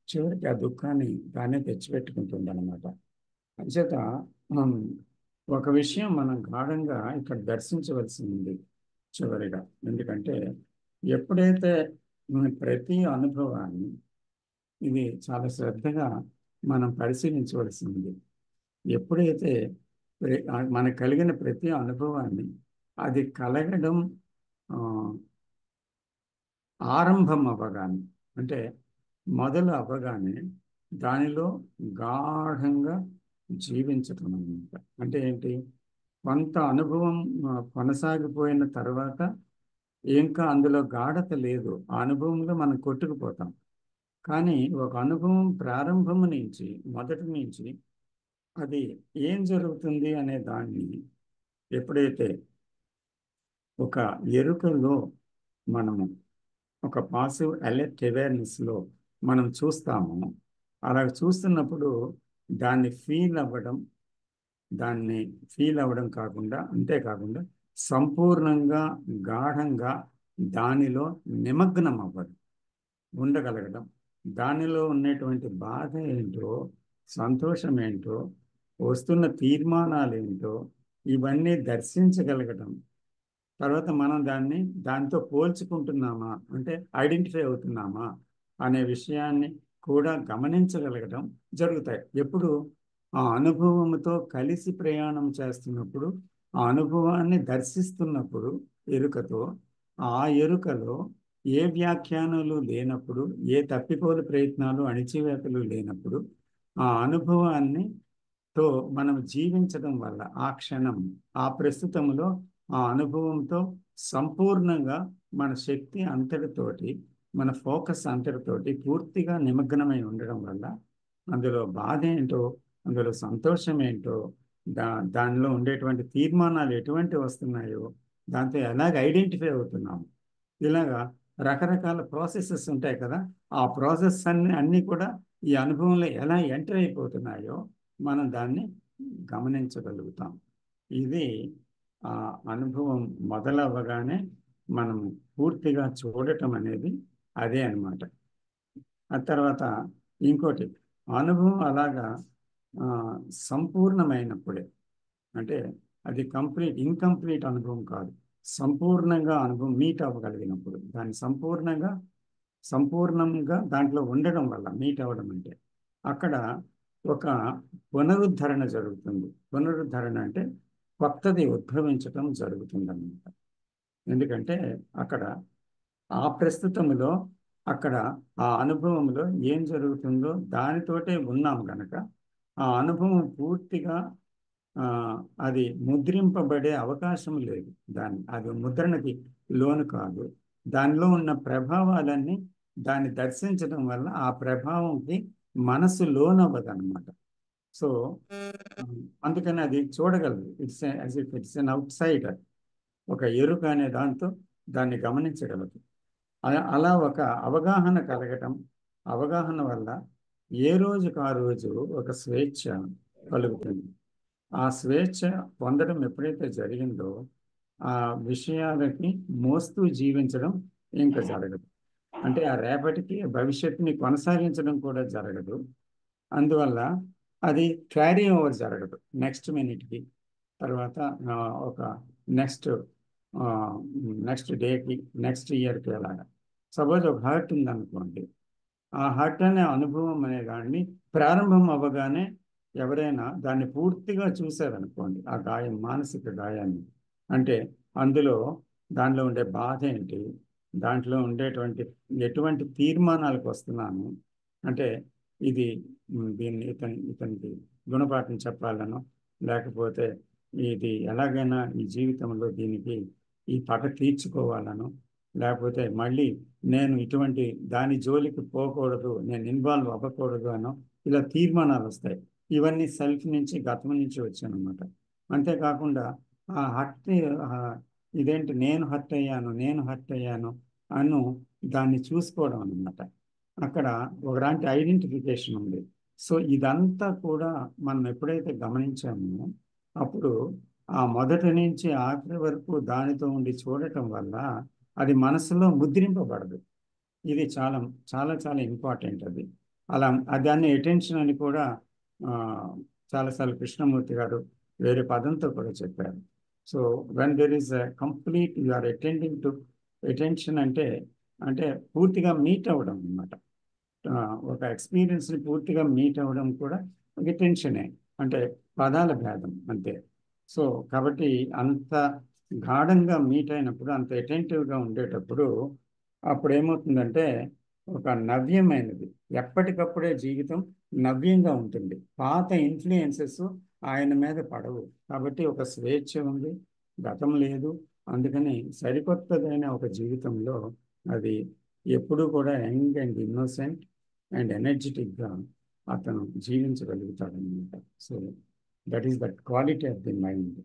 చివరికి ఆ దుఃఖాన్ని తానే తెచ్చిపెట్టుకుంటుంది అనమాట. అంచేత ఉమ్, ఒక విషయం మనం గాఢంగా ఇక్కడ దర్శించవలసి ఉంది చివరిగా. ఎందుకంటే ఎప్పుడైతే ప్రతి అనుభవాన్ని ఇది చాలా శ్రద్ధగా మనం పరిశీలించవలసింది. ఎప్పుడైతే మనకు కలిగిన ప్రతి అనుభవాన్ని అది కలగడం ఆ, ఆరంభం అవ్వగానే, అంటే మొదలు అవ్వగానే దానిలో గాఢంగా జీవించటం అన్నమాట. అంటే ఏంటి, కొంత అనుభవం కొనసాగిపోయిన తర్వాత ఇంకా అందులో గాఢత లేదు, ఆ అనుభవంలో మనం కొట్టుకుపోతాం. కానీ ఒక అనుభవం ప్రారంభం నుంచి, మొదటి నుంచి అది ఏం జరుగుతుంది అనే దాన్ని ఎప్పుడైతే ఒక ఎరుకలో మనము ఒక పాసివ్ అలర్ట్ అవేర్నెస్లో మనం చూస్తాము, అలా చూస్తున్నప్పుడు దాన్ని దాన్ని ఫీల్ అవ్వడం కాకుండా, అంతేకాకుండా సంపూర్ణంగా గాఢంగా దానిలో నిమగ్నం అవ్వడం, ఉండగలగడం. దానిలో ఉన్నటువంటి బాధ ఏంటో, సంతోషం ఏంటో, వస్తున్న తీర్మానాలు ఏంటో, ఇవన్నీ దర్శించగలగడం. తర్వాత మనం దాంతో పోల్చుకుంటున్నామా, అంటే ఐడెంటిఫై అవుతున్నామా అనే విషయాన్ని కూడా గమనించగలగడం జరుగుతాయి. ఎప్పుడు ఆ అనుభవంతో కలిసి ప్రయాణం చేస్తున్నప్పుడు, ఆ అనుభవాన్ని దర్శిస్తున్నప్పుడు ఎరుకతో, ఆ ఎరుకలో ఏ వ్యాఖ్యానాలు లేనప్పుడు, ఏ తప్పిపోలు ప్రయత్నాలు అణిచివేతలు లేనప్పుడు, ఆ అనుభవాన్ని తో మనం జీవించడం వల్ల ఆ క్షణం, ఆ ప్రస్తుతంలో ఆ అనుభవంతో సంపూర్ణంగా మన శక్తి అంతటితోటి, మన ఫోకస్ అంతటితోటి పూర్తిగా నిమగ్నమై ఉండడం వల్ల అందులో బాధ ఏంటో, అందులో సంతోషం ఏంటో, దా దానిలో ఉండేటువంటి తీర్మానాలు ఎటువంటి వస్తున్నాయో, దాంతో ఎలాగ ఐడెంటిఫై అవుతున్నాము, ఇలాగా రకరకాల ప్రాసెసెస్ ఉంటాయి కదా. ఆ ప్రాసెస్ అన్నీ కూడా ఈ అనుభవంలో ఎలా ఎంటర్ అయిపోతున్నాయో మనం దాన్ని గమనించగలుగుతాం. ఇది ఆ అనుభవం మొదలవ్వగానే మనం పూర్తిగా చూడటం అనేది అదే అన్నమాట. ఆ తర్వాత ఇంకోటి, అనుభవం అలాగా ఆ, సంపూర్ణమైనప్పుడే, అంటే అది ఇన్కంప్లీట్ అనుభవం కాదు, సంపూర్ణంగా అనుభవం మీట్ అవ్వగలిగినప్పుడు, దాన్ని సంపూర్ణంగా దాంట్లో ఉండడం వల్ల మీట్ అవ్వడం అంటే అక్కడ ఒక పునరుద్ధరణ జరుగుతుంది. పునరుద్ధరణ అంటే కొత్తది ఉద్భవించటం జరుగుతుంది అన్నమాట. ఎందుకంటే అక్కడ ఆ ప్రస్తుతంలో, అక్కడ ఆ అనుభవంలో ఏం జరుగుతుందో దానితోటే ఉన్నాం గనక ఆ అనుభవం పూర్తిగా ఆ, అది ముద్రింపబడే అవకాశం లేదు. అది ముద్రణకి లోను కాదు. దానిలో ఉన్న ప్రభావాలన్నీ దాన్ని దర్శించడం వల్ల ఆ ప్రభావంకి మనసు లోనవ్వదు అనమాట. సో అందుకని అది చూడగలదు. It's an outsider. ఒక ఎరుక అనే దాంతో దాన్ని గమనించగలదు. అలా ఒక అవగాహన కలగటం, అవగాహన వల్ల ఏ రోజుకు ఆ రోజు ఒక స్వేచ్ఛ కలుగుతుంది. ఆ స్వేచ్ఛ పొందడం ఎప్పుడైతే జరిగిందో ఆ విషయాలకి మోస్తూ జీవించడం ఇంకా జరగదు. అంటే ఆ రేపటికి భవిష్యత్తుని కొనసాగించడం కూడా జరగదు. అందువల్ల అది క్యారీ ఓవర్ జరగదు నెక్స్ట్ మినిట్కి, తర్వాత ఒక నెక్స్ట్ నెక్స్ట్ డేకి, నెక్స్ట్ ఇయర్కి అలాగా. సపోజ్ ఒక హర్ట్ ఉందనుకోండి, ఆ హర్ట్ అనే అనుభవం అనే దాన్ని ప్రారంభం అవ్వగానే ఎవరైనా దాన్ని పూర్తిగా చూశారనుకోండి, ఆ గాయం, మానసిక గాయాన్ని, అంటే అందులో దాంట్లో ఉండే బాధ ఏంటి, దాంట్లో ఉండేటువంటి ఎటువంటి తీర్మానాలకు వస్తున్నాను, అంటే ఇది దీన్ని ఇతనికి గుణపాఠం చెప్పాలనో, లేకపోతే ఇది ఎలాగైనా ఈ జీవితంలో దీనికి ఈ పగ తీర్చుకోవాలనో, లేకపోతే మళ్ళీ నేను ఇటువంటి దాని జోలికి పోకూడదు, నేను ఇన్వాల్వ్ అవ్వకూడదు అనో, ఇలా తీర్మానాలు వస్తాయి. ఇవన్నీ సెల్ఫ్ నుంచి, గతం నుంచి వచ్చానమాట. అంతేకాకుండా ఆ హర్ట్, ఇదేంటి నేను హర్ట్ అయ్యాను, నేను హర్ట్ అయ్యాను అను దాన్ని చూసుకోవడం అన్నమాట. అక్కడ ఒకలాంటి ఐడెంటిఫికేషన్ ఉంది. సో ఇదంతా కూడా మనం ఎప్పుడైతే గమనించామో అప్పుడు ఆ మొదటి నుంచి ఆఖరి వరకు దానితో ఉండి చూడటం వల్ల అది మనసులో ముద్రింపబడదు. ఇది చాలా చాలా చాలా ఇంపార్టెంట్ అది. అలా దాన్ని అటెన్షన్ అని కూడా ఆ, చాలాసార్లు కృష్ణమూర్తి గారు వేరే పదంతో కూడా చెప్పారు. So when there is complete you are attending to attention అంటే, అంటే పూర్తిగా మీట్ అవ్వడం అన్నమాట. ఒక ఎక్స్పీరియన్స్ని పూర్తిగా మీట్ అవ్వడం కూడా ఒక టెన్షనే, అంటే పదాల భేదం అంతే. సో కాబట్టి అంత గాఢంగా మీట్ అయినప్పుడు, అంత అటెంటివ్గా ఉండేటప్పుడు అప్పుడు ఏమవుతుందంటే ఒక నవ్యమైనది, ఎప్పటికప్పుడే జీవితం నవ్యంగా ఉంటుంది. పాత ఇన్ఫ్లుయెన్సెస్ ఆయన మీద పడవు, కాబట్టి ఒక స్వేచ్ఛ ఉంది, గతం లేదు. అందుకని సరికొత్తదైన ఒక జీవితంలో అది ఎప్పుడూ కూడా యంగ్ అండ్ ఇన్నోసెంట్ అండ్ ఎనర్జెటిక్గా అతను జీవించగలుగుతాడనమాట. So that is that quality of the mind.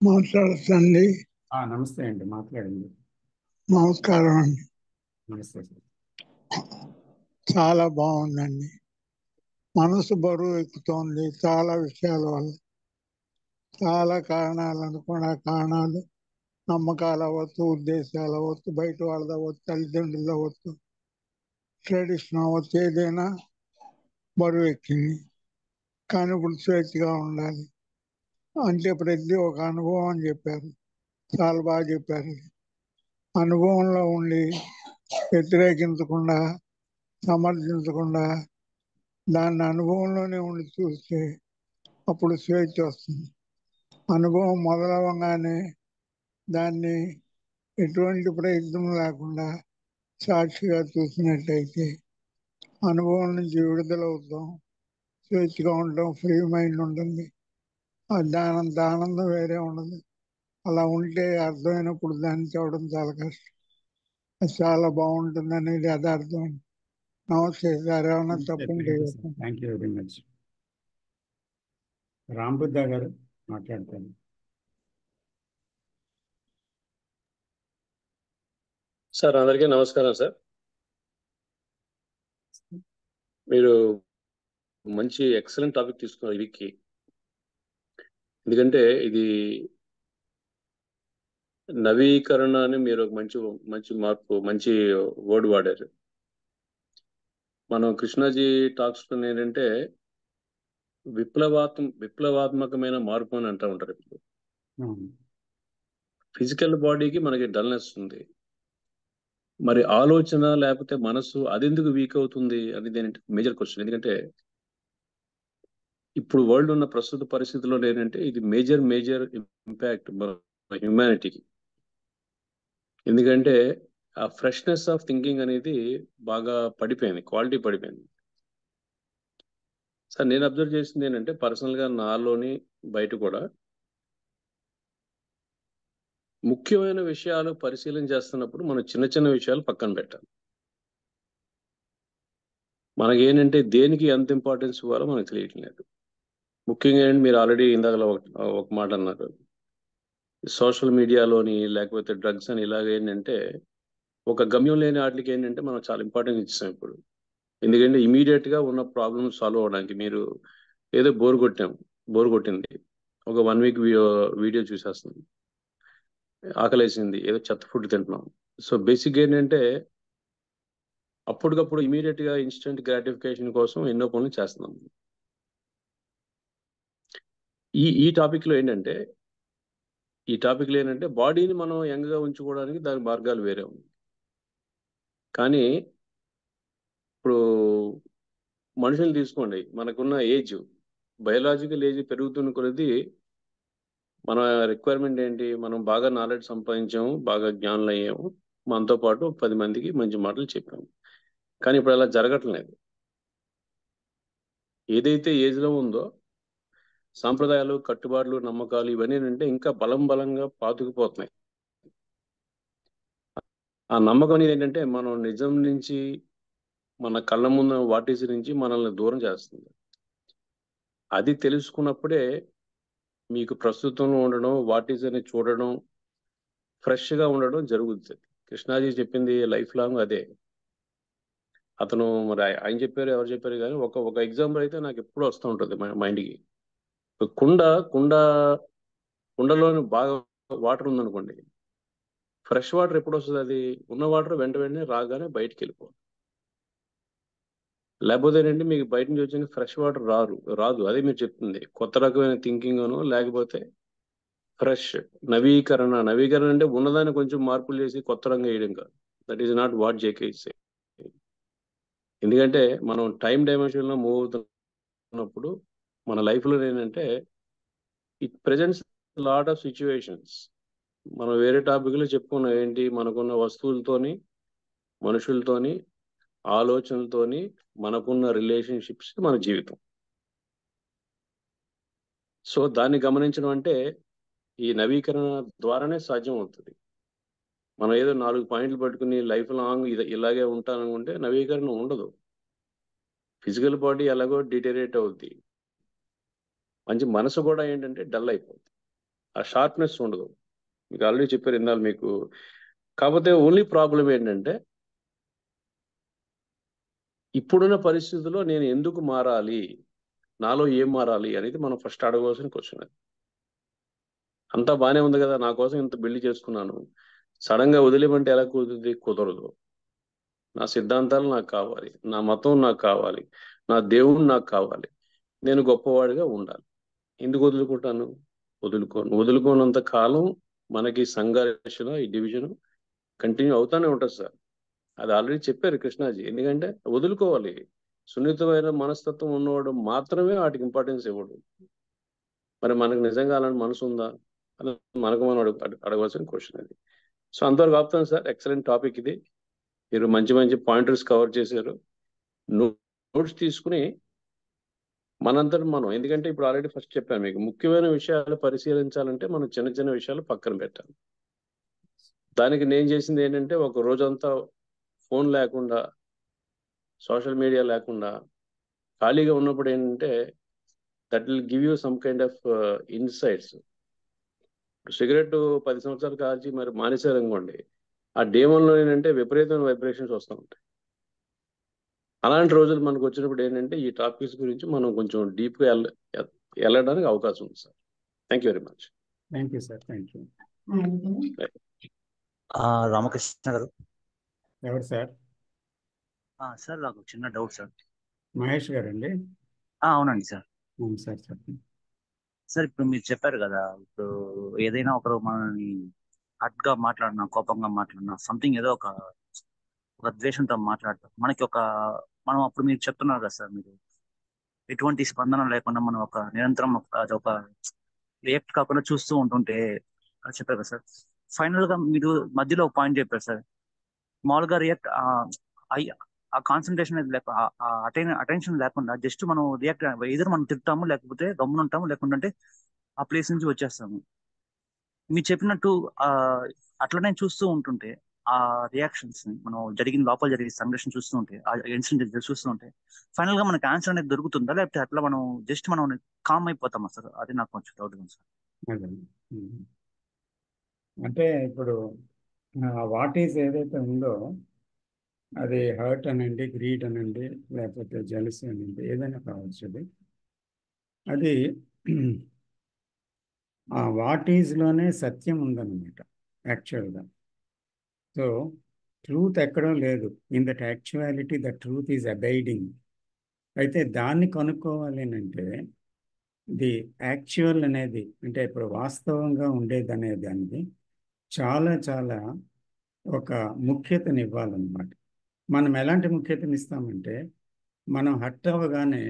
మాట్లాడచ్చండి. నమస్తే అండి, మాట్లాడండి. నమస్కారం అండి. నమస్తే సార్. చాలా బాగుందండి. మనసు బరువు ఎక్కుతోంది చాలా విషయాల వల్ల. చాలా కారణాలు, అనుకున్న కారణాలు, నమ్మకాలు అవ్వచ్చు, ఉద్దేశాలు అవ్వచ్చు, బయట వాళ్ళది అవ్వచ్చు, తల్లిదండ్రులు అవ్వచ్చు, ట్రెడిషన్ అవ్వచ్చు, ఏదైనా బరువు ఎక్కింది. కానీ ఇప్పుడు స్వేచ్ఛగా ఉండాలి అంటే ప్రతి ఒక అనుభవం అని చెప్పారు. చాలా బాగా చెప్పారు. అనుభవంలో ఉండి వ్యతిరేకించకుండా, సమర్థించకుండా దాన్ని అనుభవంలోనే ఉండి చూస్తే అప్పుడు స్వేచ్ఛ వస్తుంది. అనుభవం మొదలవగానే దాన్ని ఎటువంటి ప్రయత్నం లేకుండా సాక్షిగా చూసినట్టయితే అనుభవం నుంచి విడుదలవుతాం, స్వేచ్ఛగా ఉంటాం, ఫ్రీ మైండ్ ఉంటుంది. దానంత ఆనందం వేరే ఉండదు. అలా ఉంటే అర్థమైనప్పుడు దాన్ని చూడడం చాలా కష్టం. అది చాలా బాగుంటుంది అనేది యథార్థం. నమస్తే సార్, ఏమన్నా తప్పుంటే థ్యాంక్ యూ వెరీ మచ్. రాంబుద్ధ గారు మాట్లాడతాను. సార్ అందరికీ నమస్కారం సార్. మీరు మంచి ఎక్సలెంట్ టాపిక్ తీసుకున్నారు ఈ వీక్కి. ఎందుకంటే ఇది నవీకరణ అని మీరు ఒక మంచి మంచి మార్పు, మంచి వర్డ్ వాడారు. మనం కృష్ణాజీ టాక్స్ ఏంటంటే విప్లవాత్మకమైన మార్పు అని అంటూ ఉంటారు. ఫిజికల్ బాడీకి మనకి డల్నెస్ ఉంది, మరి ఆలోచన లేకపోతే మనసు అది ఎందుకు వీక్ అవుతుంది అనేది మేజర్ క్వశ్చన్. ఎందుకంటే ఇప్పుడు వరల్డ్ ఉన్న ప్రస్తుత పరిస్థితుల్లో ఏంటంటే ఇది మేజర్ ఇంపాక్ట్ హ్యుమానిటీకి. ఎందుకంటే ఆ ఫ్రెష్నెస్ ఆఫ్ థింకింగ్ అనేది బాగా పడిపోయింది, క్వాలిటీ పడిపోయింది. సార్ నేను అబ్జర్వ్ చేసింది ఏంటంటే పర్సనల్గా నాలోని బయట కూడా ముఖ్యమైన విషయాలు పరిశీలన చేస్తున్నప్పుడు మనం చిన్న చిన్న విషయాలు పక్కన పెట్టాలి. మనకి ఏంటంటే దేనికి ఎంత ఇంపార్టెన్స్ ఇవ్వాలో మనకు తెలియట్లేదు. ముఖ్యంగా ఏంటంటే మీరు ఆల్రెడీ ఇందాక ఒక మాట అన్నారు, సోషల్ మీడియాలోని లేకపోతే డ్రగ్స్ అని ఇలాగ ఏంటంటే ఒక గమ్యం లేని వాటికి ఏంటంటే మనం చాలా ఇంపార్టెన్స్ ఇస్తాం ఇప్పుడు. ఎందుకంటే ఇమీడియట్ గా ఉన్న ప్రాబ్లమ్ సాల్వ్ అవడానికి. మీరు ఏదో బోర్ కొట్టింది ఒక 1 వీక్ వీడియో చూసేస్తుంది. ఆకలేసింది, ఏదో చెత్త ఫుడ్ తింటున్నాం. సో బేసిక్గా ఏంటంటే అప్పటికప్పుడు ఇమీడియట్ గా ఇన్స్టెంట్ గ్రాటిఫికేషన్ కోసం ఎన్నో పనులు చేస్తున్నాం. ఈ టాపిక్ లో ఏంటంటే బాడీని మనం యంగ్ గా ఉంచుకోవడానికి దాని మార్గాలు వేరే ఉన్నాయి. కానీ ఇప్పుడు మనుషులు తీసుకోండి, మనకున్న ఏజ్, బయలాజికల్ ఏజ్ పెరుగుతున్న కొద్దీ మన రిక్వైర్మెంట్ ఏంటి, మనం బాగా నాలెడ్జ్ సంపాదించాము, బాగా జ్ఞానులు అయ్యాము, మనతో పాటు 10 మందికి మంచి మాటలు చెప్పాము. కానీ ఇప్పుడు అలా జరగట్లేదు. ఏదైతే ఏజ్ లో ఉందో సాంప్రదాయాలు, కట్టుబాట్లు, నమ్మకాలు ఇవన్నీ ఏంటంటే ఇంకా బలంగా పాతుకుపోతున్నాయి. ఆ నమ్మకం అనేది ఏంటంటే మనం నిజం నుంచి, మన కళ్ళ ముందు వాటిస్ నుంచి మనల్ని దూరం చేస్తుంది. అది తెలుసుకున్నప్పుడే మీకు ప్రస్తుతంలో ఉండడం, వాటిస్ అని చూడడం, ఫ్రెష్ గా ఉండడం జరుగుతుంది. కృష్ణాజీ చెప్పింది లైఫ్ లాంగ్ అదే. అతను మరి ఆయన చెప్పారు, ఎవరు చెప్పారు కానీ ఒక ఎగ్జాంపుల్ అయితే నాకు ఎప్పుడు వస్తూ ఉంటుంది మైండ్కి. కుండ కుండ కుండలోని బాగా వాటర్ ఉందనుకోండి, ఫ్రెష్ వాటర్ ఎప్పుడు వస్తుంది? అది ఉన్న వాటర్ వెంటనే రాగానే బయటికి వెళ్ళిపోవాలి. లేకపోతే ఏంటంటే మీకు బయట నుంచి వచ్చిన ఫ్రెష్ వాటర్ రాదు. అదే మీరు చెప్తుంది, కొత్త రకమైన థింకింగ్ అను, లేకపోతే ఫ్రెష్ నవీకరణ అంటే ఉన్నదాన్ని కొంచెం మార్పులు చేసి కొత్త రంగు వేయడం కాదు. That is not what JK is. ఎందుకంటే మనం టైం డైమెన్షన్ లో మూవ్ అవుతున్నప్పుడు మన లైఫ్ లో ఏంటంటే it presents lot of situations. మనం వేరే టాపిక్ లో చెప్పుకున్నాం ఏంటి, మనకున్న వస్తువులతోని, మనుషులతోని, ఆలోచనలతోని మనకున్న రిలేషన్షిప్స్ మన జీవితం. సో దాన్ని గమనించడం అంటే ఈ నవీకరణ ద్వారానే సాధ్యం అవుతుంది. మనం ఏదో 4 పాయింట్లు పట్టుకుని లైఫ్ లాంగ్ ఇలాగే ఉంటాననుకుంటే నవీకరణ ఉండదు. ఫిజికల్ బాడీ ఎలాగో డిటేరియేట్ అవుద్ది, మంచి మనసు కూడా ఏంటంటే డల్ అయిపోద్ది, ఆ షార్ప్నెస్ ఉండదు. మీకు ఆల్రెడీ చెప్పారు ఇందాక మీకు. కాకపోతే ఓన్లీ ప్రాబ్లం ఏంటంటే ఇప్పుడున్న పరిస్థితుల్లో నేను ఎందుకు మారాలి, నాలో ఏం మారాలి అనేది మనం ఫస్ట్ అడగవలసిన క్వశ్చన్. అది అంతా బానే ఉంది కదా, నా కోసం ఇంత బిల్డ్ చేసుకున్నాను, సడన్ గా వదిలేమంటే ఎలా కుదరదు. నా సిద్ధాంతాలు నాకు కావాలి, నా మతం నాకు కావాలి, నా దేవుడు నాకు కావాలి, నేను గొప్పవాడిగా ఉండాలి. ఎందుకు వదులుకుంటాను? వదులుకోనంత కాలం మనకి సంఘర్షణ, ఈ డివిజన్ కంటిన్యూ అవుతానే ఉంటుంది సార్. అది ఆల్రెడీ చెప్పారు కృష్ణాజీ. ఎందుకంటే వదులుకోవాలి. సున్నితమైన మనస్తత్వం ఉన్నవాడు మాత్రమే వాటికి ఇంపార్టెన్స్ ఇవ్వడు. మరి మనకు నిజంగా అలాంటి మనసు ఉందా అని మనం అడగవలసిన క్వశ్చన్ అది. సో అంతవరకు ఆపుతాను సార్. ఎక్సలెంట్ టాపిక్ ఇది. మీరు మంచి పాయింటర్స్ కవర్ చేశారు. నోట్స్ తీసుకుని మనంతటి మనం, ఎందుకంటే ఇప్పుడు ఆల్రెడీ ఫస్ట్ చెప్పాను మీకు, ముఖ్యమైన విషయాలు పరిశీలించాలంటే మనం చిన్న విషయాలు పక్కన పెట్టాలి. దానికి నేను చేసింది ఏంటంటే ఒక రోజంతా ఫోన్ లేకుండా, సోషల్ మీడియా లేకుండా ఖాళీగా ఉన్నప్పుడు ఏంటంటే that will give you some kind of insights. Cigarette 10 సంవత్సరాలు కాల్చి మరి మానేశారు అనుకోండి, ఆ డే 1లో ఏంటంటే విపరీతమైన వైబ్రేషన్స్ వస్తూ ఉంటాయి. అలాంటి రోజులు మనకు వచ్చినప్పుడు ఏంటంటే ఈ టాపిక్స్ గురించి మనం కొంచెం డీప్గా వెళ్ళడానికి అవకాశం ఉంది sir. Thank you very much. Thank you sir. Thank you. Ramakrishna గారు. ఎవరు సార్? సార్ నాకు చిన్న డౌట్ సార్. మహేష్ గారండి? అవునండి సార్. అవును సార్, చెప్పండి సార్. ఇప్పుడు మీరు చెప్పారు కదా, ఇప్పుడు ఏదైనా ఒకరు మనని హట్గా మాట్లాడినా, కోపంగా మాట్లాడినా, సంథింగ్ ఏదో ఒక ద్వేషంతో మాట్లాడతాం, మనకి మనం అప్పుడు మీరు చెప్తున్నారు కదా సార్, మీరు ఎటువంటి స్పందన లేకుండా మనం నిరంతరం ఒక రియాక్ట్ కాకుండా చూస్తూ ఉంటుంటే అది చెప్పారు కదా సార్. ఫైనల్ గా మీరు మధ్యలో ఒక పాయింట్ చెప్పారు సార్, మామూలుగా రియాక్ట్ ఆ కాన్సన్ట్రేషన్ అటెన్షన్ లేకుండా జస్ట్ మనం రియాక్ట్, ఎదురు మనం తింటాము, లేకపోతే గమ్మున ఉంటాము, లేకుంటే ఆ ప్లేస్ నుంచి వచ్చేస్తాము. మీరు చెప్పినట్టు అట్లనే చూస్తూ ఉంటుంటే ఆ రియాక్షన్స్ ని, మనం లోపల జరిగే సంఘర్షణ చూస్తూ ఉంటే, ఆ ఇన్సిడెంట్ చూస్తూ ఉంటే ఫైనల్ గా మనకి ఆన్సర్ అనేది దొరుకుతుందా, లేకపోతే అట్లా మనం జస్ట్ మనం కామ్ అయిపోతామా సార్? అది నాకు కొంచెం డౌట్ ఉంది సార్. అదే. అంటే ఇప్పుడు వాట్ ఈజ్ ఏదైతే ఉందో అది హర్ట్ అనండి, గ్రీడ్ అనండి, లేకపోతే జెలసీ అనండి, ఏదైనా కావచ్చు. అది ఆ వాట్ ఈజ్లోనే సత్యం ఉందన్నమాట. యాక్చువల్గా. సో ట్రూత్ ఎక్కడో లేదు. In that actuality the truth is abiding. అయితే దాన్ని కనుక్కోవాలి అంటే ది యాక్చువల్ అనేది, అంటే ఇప్పుడు వాస్తవంగా ఉండేది అనే దానికి చాలా చాలా ఒక ముఖ్యతని ఇవ్వాలన్నమాట. మనం ఎలాంటి ముఖ్యతని ఇస్తామంటే, మనం హర్ట్ అవ్వగానే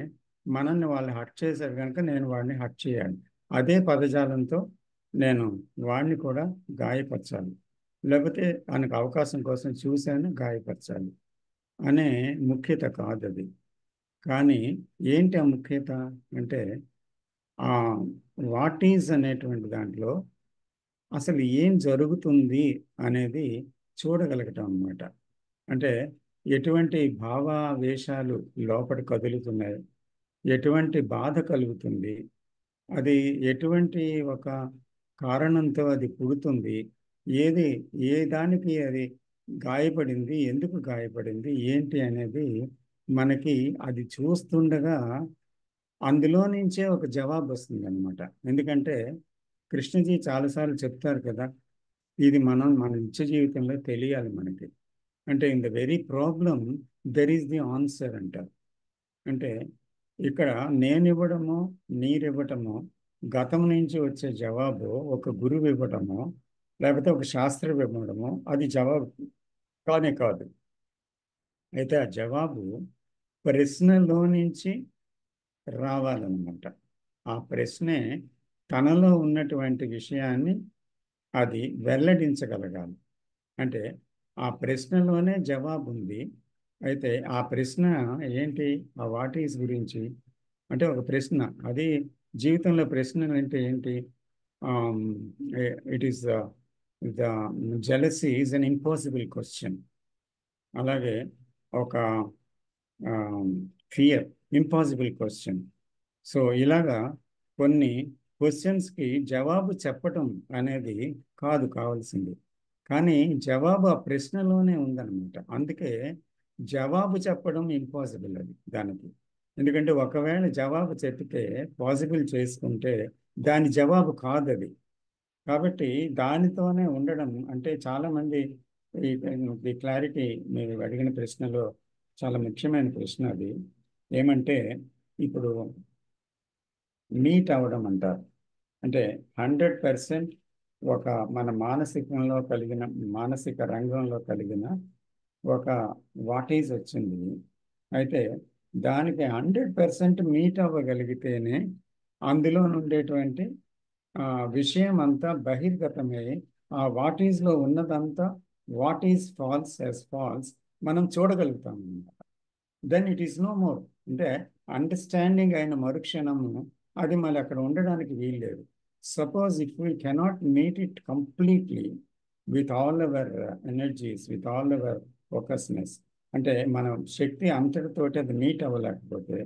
మనల్ని వాళ్ళు హర్ట్ చేశారు కనుక నేను వాడిని హర్ట్ చేయాలి, అదే పదజాలంతో నేను వాడిని కూడా గాయపరచాలి, లేకపోతే ఆయనకు అవకాశం కోసం చూశాను గాయపరచాలి అనే ముఖ్యత కాదు అది. కానీ ఏంటి ఆ ముఖ్యత అంటే, ఆ వాట్ ఈజ్ అనేటువంటి దాంట్లో అసలు ఏం జరుగుతుంది అనేది చూడగలగటం అన్నమాట. అంటే ఎటువంటి భావావేశాలు లోపల కదులుతున్నాయి, ఎటువంటి బాధ కలుగుతుంది, అది ఎటువంటి ఒక కారణంతో అది పుడుతుంది, ఏది ఏ దానికి అది గాయపడింది, ఎందుకు గాయపడింది, ఏంటి అనేది మనకి అది చూస్తుండగా అందులో నుంచే ఒక జవాబు వస్తుంది అనమాట. ఎందుకంటే కృష్ణజీ చాలాసార్లు చెప్తారు కదా, ఇది మన నిత్య జీవితంలో తెలియాలి మనకి. అంటే in the very problem there is the answer అంటారు. అంటే ఇక్కడ నేను ఇవ్వడము, మీరివ్వటము, గతం నుంచి వచ్చే జవాబు ఒక గురువు ఇవ్వటము, లేకపోతే ఒక శాస్త్రం ఇవ్వడము అది జవాబు కానే కాదు. అయితే ఆ జవాబు ప్రశ్నలో నుంచి రావాలన్నమాట. ఆ ప్రశ్నే తనలో ఉన్నటువంటి విషయాన్ని అది వెల్లడించగలగాలి. అంటే ఆ ప్రశ్నలోనే జవాబు ఉంది. అయితే ఆ ప్రశ్న ఏంటి, ఆ వాట్ ఈస్ గురించి అంటే ఒక ప్రశ్న, అది జీవితంలో ప్రశ్నలు అంటే ఏంటి, it is the jealousy is an impossible question. అలాగే ఒక ఫియర్ ఇంపాసిబుల్ క్వశ్చన్. సో ఇలాగా కొన్ని క్వశ్చన్స్కి జవాబు చెప్పటం అనేది కాదు కావాల్సింది, కానీ జవాబు ఆ ప్రశ్నలోనే ఉందన్నమాట. అందుకే జవాబు చెప్పడం ఇంపాసిబుల్ అది దానికి. ఎందుకంటే ఒకవేళ జవాబు చెప్తే పాసిబుల్ చేసుకుంటే దాని జవాబు కాదు అది. కాబట్టి దానితోనే ఉండడం అంటే చాలామంది ఈ క్లారిటీ మీరు అడిగిన ప్రశ్నలో చాలా ముఖ్యమైన ప్రశ్న అది. ఏమంటే ఇప్పుడు మీట్ అవ్వడం అంటారు. అంటే 100% ఒక మన మానసికంలో కలిగిన, మానసిక రంగంలో కలిగిన ఒక వాటేజ్ వచ్చింది. అయితే దానికి 100% మీట్ అవ్వగలిగితేనే అందులో ఉండేటువంటి విషయం అంతా బహిర్గతమై ఆ వాటేజ్లో ఉన్నదంతా what is false as false మనం చూడగలుగుతాం అన్నమాట. Then it is no more. అంటే అండర్స్టాండింగ్ అయిన మరుక్షణము అది మళ్ళీ అక్కడ ఉండడానికి వీల్లేదు. Suppose if we cannot meet it completely with all our energies, with all our focusness, అంటే మన శక్తి అంతటితోటి అది మీట్ అవ్వలేకపోతే,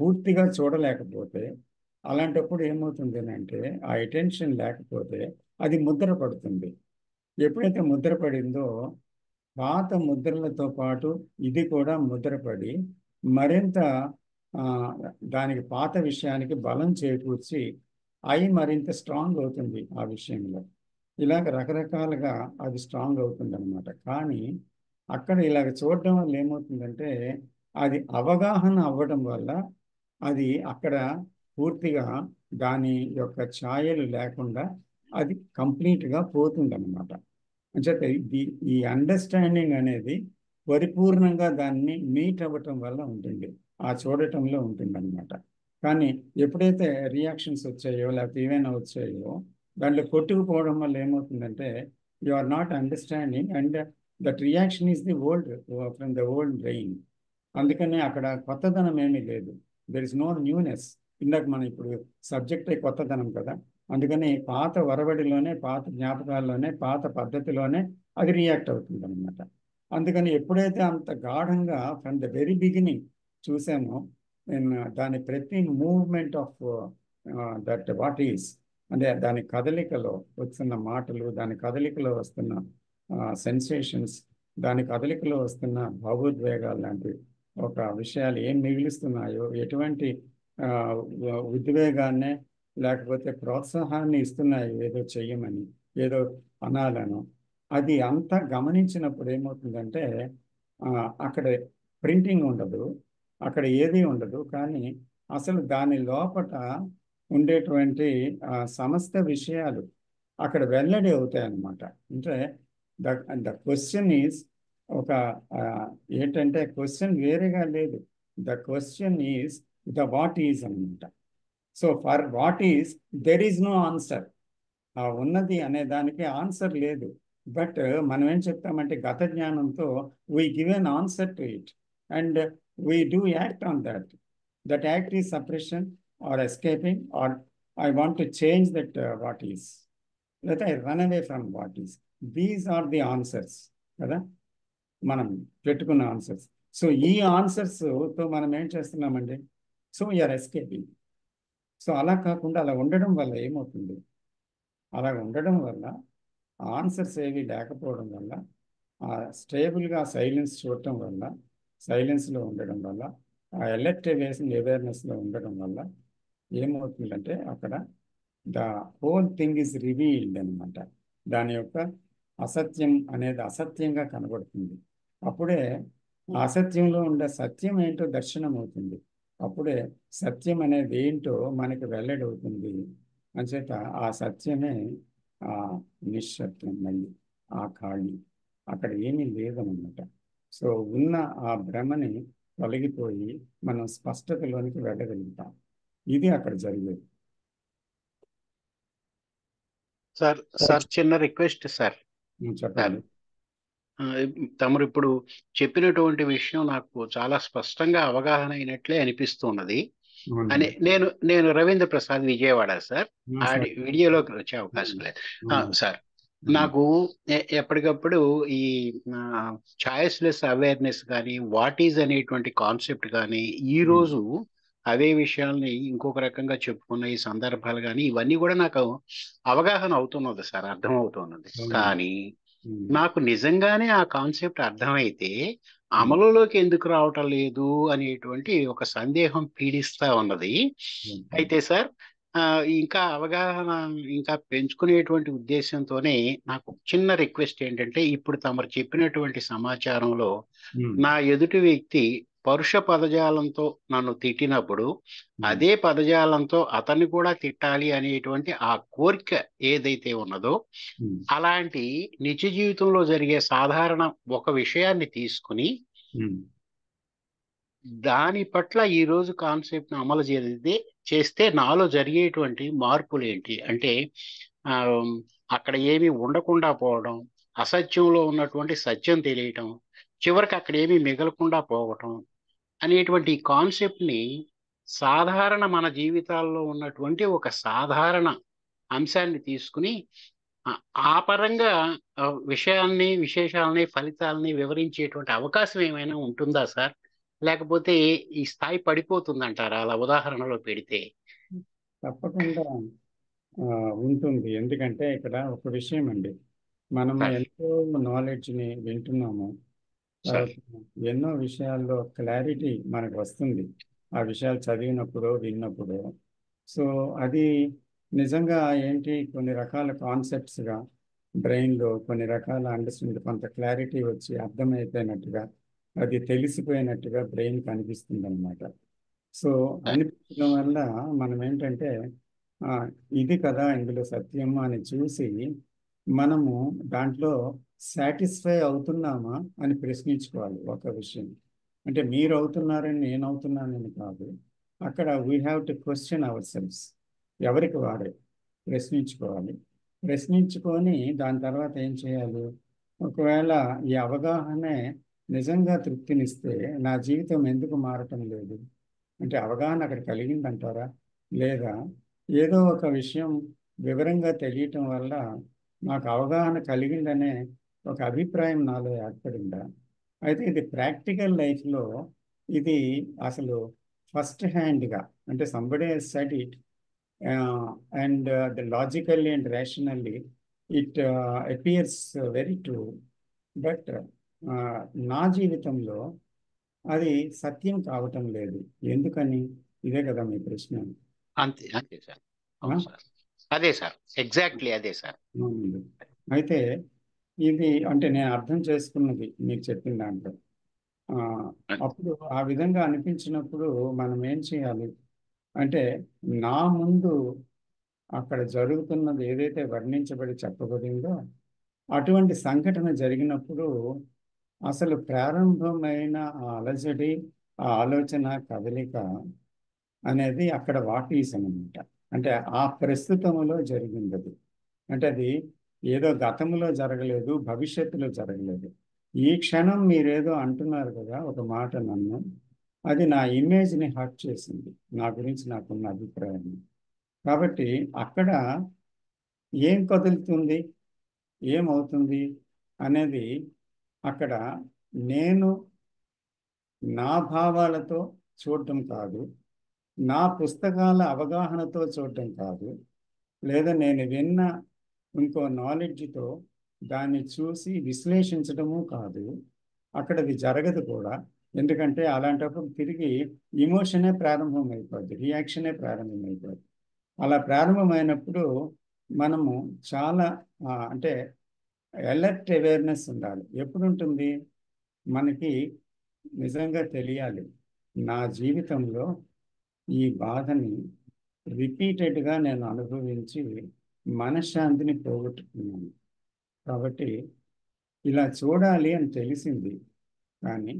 పూర్తిగా చూడలేకపోతే, అలాంటప్పుడు ఏమవుతుంది అంటే ఆ అటెన్షన్ లేకపోతే అది ముద్ర పడుతుంది. ఎప్పుడైతే ముద్ర పడిందో పాత ముద్రలతో పాటు ఇది కూడా ముద్రపడి మరింత దానికి పాత విషయానికి బలం చేకూర్చి అయి మరింత స్ట్రాంగ్ అవుతుంది ఆ విషయంలో. ఇలాగ రకరకాలుగా అది స్ట్రాంగ్ అవుతుంది అనమాట. కానీ అక్కడ ఇలాగ చూడడం వల్ల ఏమవుతుందంటే అది అవగాహన అవ్వడం వల్ల అది అక్కడ పూర్తిగా దాని యొక్క ఛాయలు లేకుండా అది కంప్లీట్గా పోతుంది అనమాట. అంటే ఈ అండర్స్టాండింగ్ అనేది పరిపూర్ణంగా దాన్ని మీట్ అవ్వటం వల్ల ఉంటుంది, ఆ చూడటంలో ఉంటుంది అనమాట. కానీ ఎప్పుడైతే రియాక్షన్స్ వచ్చాయో లేకపోతే ఏమైనా వచ్చాయో దాంట్లో కొట్టుకుపోవడం వల్ల ఏమవుతుందంటే you are not understanding and that reaction is the old from the old brain. అందుకని అక్కడ కొత్తదనం ఏమీ లేదు. There is no newness. ఇందాక మనం ఇప్పుడు సబ్జెక్టే కొత్తదనం కదా, అందుకని పాత వరవడిలోనే, పాత జ్ఞాపకాల్లోనే, పాత పద్ధతిలోనే అది రియాక్ట్ అవుతుంది అనమాట. అందుకని ఎప్పుడైతే అంత గాఢంగా ఫ్రమ్ ద వెరీ బిగినింగ్ చూసామో దాని ప్రతి movement of that what is, అంటే దాని కదలికలో వస్తున్న మాటలు, దాని కదలికలో వస్తున్న సెన్సేషన్స్, దాని కదలికలో వస్తున్న భావోద్వేగాలు లాంటి ఒక విషయాలు ఏం మిగులుస్తున్నాయో, ఎటువంటి ఉద్వేగాన్నే లేకపోతే ప్రోత్సాహాన్ని ఇస్తున్నాయి ఏదో చెయ్యమని, ఏదో అనాలను, అది అంతా గమనించినప్పుడు ఏమవుతుందంటే అక్కడ ప్రింటింగ్ ఉండదు, అక్కడ ఏది ఉండదు, కానీ అసలు దాని లోపట ఉండేటువంటి సమస్త విషయాలు అక్కడ వెల్లడి అవుతాయి అన్నమాట. అంటే ద ద క్వశ్చన్ ఈజ్ ఒక ఆ, ఏంటంటే క్వశ్చన్ వేరేగా లేదు, the question is the what is అన్నమాట. So for what is there is no answer. ఆ ఉన్నది అనే దానికి ఆన్సర్ లేదు. బట్ మనం ఏం చెప్తామంటే గత జ్ఞానంతో we give an answer to it and we do act on that. That act is suppression or escaping or I want to change that what is, లేదా I run away from what is. These are the answers కదా మనం పెట్టుకున్న ఆన్సర్స్. సో ఈ ఆన్సర్స్తో మనం ఏం చేస్తున్నామండి? So we are escaping. సో అలా కాకుండా అలా ఉండడం వల్ల ఏమవుతుంది? అలా ఉండడం వల్ల ఆన్సర్స్ ఏవి లేకపోవడం వల్ల, స్టేబుల్గా సైలెన్స్ చూడటం వల్ల, సైలెన్స్లో ఉండడం వల్ల, ఆ అలర్ట్ అవేర్నెస్లో ఉండడం వల్ల ఏమవుతుందంటే అక్కడ the whole thing is revealed అనమాట. దాని యొక్క అసత్యం అనేది అసత్యంగా కనబడుతుంది. అప్పుడే ఆ అసత్యంలో ఉండే సత్యం ఏంటో దర్శనం అవుతుంది. అప్పుడే సత్యం అనేది ఏంటో మనకి వెల్లడవుతుంది. అంచేత ఆ సత్యమే ఆ నిశ్శబ్దం, మళ్ళీ ఆ ఖాళీ, అక్కడ ఏమీ లేదన్నమాట. సో ఉన్న ఆ భ్రమని తొలగిపోయి మనం స్పష్టతలోనికి వెళ్ళగలుగుతాం. ఇది అక్కడ జరిగేది. సార్ చిన్న రిక్వెస్ట్ సార్. చెప్పండి. తమరు ఇప్పుడు చెప్పినటువంటి విషయం నాకు చాలా స్పష్టంగా అవగాహన అయినట్లే అనిపిస్తున్నది. అని నేను రవీంద్ర ప్రసాద్, విజయవాడ సార్. వీడియోలోకి వచ్చే అవకాశం లేదు సార్. నాకు ఎప్పటికప్పుడు ఈ చాయిస్లెస్ అవేర్నెస్ కానీ, వాట్ ఈజ్ అనేటువంటి కాన్సెప్ట్ కానీ, ఈ రోజు అవే విషయాల్ని ఇంకొక రకంగా చెప్పుకున్న ఈ సందర్భాలు కానీ, ఇవన్నీ కూడా నాకు అవగాహన అవుతున్నది సార్, అర్థమవుతున్నది. కానీ నాకు నిజంగానే ఆ కాన్సెప్ట్ అర్థమైతే అమలులోకి ఎందుకు రావటం లేదు అనేటువంటి ఒక సందేహం పీడిస్తా ఉన్నది. అయితే సార్ ఇంకా అవగాహన ఇంకా పెంచుకునేటువంటి ఉద్దేశంతోనే నాకు చిన్న రిక్వెస్ట్ ఏంటంటే, ఇప్పుడు తమరు చెప్పినటువంటి సమాచారంలో నా ఎదుటి వ్యక్తి పరుష పదజాలంతో నన్ను తిట్టినప్పుడు అదే పదజాలంతో అతన్ని కూడా తిట్టాలి అనేటువంటి ఆ కోరిక ఏదైతే ఉన్నదో, అలాంటి నిత్య జీవితంలో జరిగే సాధారణ ఒక విషయాన్ని తీసుకుని దాని పట్ల ఈ రోజు కాన్సెప్ట్ అమలు చేస్తే నాలో జరిగేటువంటి మార్పులు ఏంటి అంటే, అక్కడ ఏమీ ఉండకుండా పోవడం, అసత్యంలో ఉన్నటువంటి సత్యం తెలియటం, చివరికి అక్కడ ఏమీ మిగలకుండా పోవటం అనేటువంటి కాన్సెప్ట్ ని సాధారణ మన జీవితాల్లో ఉన్నటువంటి ఒక సాధారణ అంశాన్ని తీసుకుని ఆ పరంగా విశేషాలని, ఫలితాలని వివరించేటువంటి అవకాశం ఏమైనా ఉంటుందా సార్? లేకపోతే ఈ స్థాయి పడిపోతుందంటారా అలా ఉదాహరణలో పెడితే? తప్పకుండా ఉంటుంది. ఎందుకంటే ఇక్కడ ఒక విషయం అండి, మనం ఎంతో నాలెడ్జ్ని వింటున్నాము, ఎన్నో విషయాల్లో క్లారిటీ మనకు వస్తుంది ఆ విషయాలు చదివినప్పుడు, విన్నప్పుడు. సో అది నిజంగా ఏంటి, కొన్ని రకాల కాన్సెప్ట్స్గా బ్రెయిన్లో కొన్ని రకాల అండర్స్టాండింగ్, కొంత క్లారిటీ వచ్చి అర్థమైపోయినట్టుగా, అది తెలిసిపోయినట్టుగా బ్రెయిన్కి అనిపిస్తుంది అనమాట. సో అనిపించడం వల్ల మనం ఏంటంటే ఇది కదా ఇందులో సత్యం అని చూసి మనము దాంట్లో సాటిస్ఫై అవుతున్నామా అని ప్రశ్నించుకోవాలి. ఒక విషయం అంటే మీరు అవుతున్నారని నేను అవుతున్నానని కాదు, అక్కడ we have to question our selves. ఎవరికి వారే ప్రశ్నించుకోవాలి. ప్రశ్నించుకొని దాని తర్వాత ఏం చేయాలి? ఒకవేళ ఈ అవగాహనే నిజంగా తృప్తినిస్తే నా జీవితం ఎందుకు మారటం లేదు అంటే అవగాహన అక్కడ కలిగిందంటారా? లేదా ఏదో ఒక విషయం వివరంగా తెలియటం వల్ల నాకు అవగాహన కలిగిందనే ఒక అభిప్రాయం నాలో ఏర్పడిందా? అయితే ఇది ప్రాక్టికల్ లైఫ్లో ఇది అసలు ఫస్ట్ హ్యాండ్గా అంటే somebody said it and the logically and rationally it appears very true. But నా జీవితంలో అది సత్యం కావటం లేదు. ఎందుకని? ఇదే కదా మీ ప్రశ్న. అంతే సార్. అదే సార్, ఎగ్జాక్ట్లీ అదే సార్. అవునండి. అయితే ఇది అంటే నేను అర్థం చేసుకున్నది మీరు చెప్పిన దాంట్లో. ఆ, అప్పుడు ఆ విధంగా అనిపించినప్పుడు మనం ఏం చేయాలి అంటే, నా ముందు అక్కడ జరుగుతున్నది ఏదైతే వర్ణించబడి చెప్పబడిందో అటువంటి సంఘటన జరిగినప్పుడు అసలు ప్రారంభమైన ఆ అలజడి, ఆ ఆలోచన కదలిక అనేది అక్కడ వాటీసం అనమాట. అంటే ఆ ప్రస్తుతములో జరిగింది అది. అంటే అది ఏదో గతంలో జరగలేదు, భవిష్యత్తులో జరగలేదు. ఈ క్షణం మీరేదో అంటున్నారు కదా ఒక మాట నన్ను, అది నా ఇమేజ్ని హర్ట్ చేసింది, నా గురించి నాకున్న అభిప్రాయం. కాబట్టి అక్కడ ఏం కదులుతుంది, ఏమవుతుంది అనేది అక్కడ నేను నా భావాలతో చూడటం కాదు, నా పుస్తకాల అవగాహనతో చూడటం కాదు, లేదా నేను విన్న ఇంకో నాలెడ్జ్తో దాన్ని చూసి విశ్లేషించడము కాదు. అక్కడ అది జరగదు కూడా. ఎందుకంటే అలాంటప్పుడు తిరిగి ఇమోషనే ప్రారంభమైపోద్ది, రియాక్షనే ప్రారంభమైపోద్ది. అలా ప్రారంభమైనప్పుడు మనము చాలా అంటే అలర్ట్ అవేర్నెస్ ఉండాలి. ఎప్పుడు ఉంటుంది మనకి నిజంగా తెలియాలి, నా జీవితంలో ఈ బాధని రిపీటెడ్గా నేను అనుభవించి మనశ్శాంతిని పోగొట్టుకున్నాను. కాబట్టి ఇలా చూడాలి అని తెలిసింది, కానీ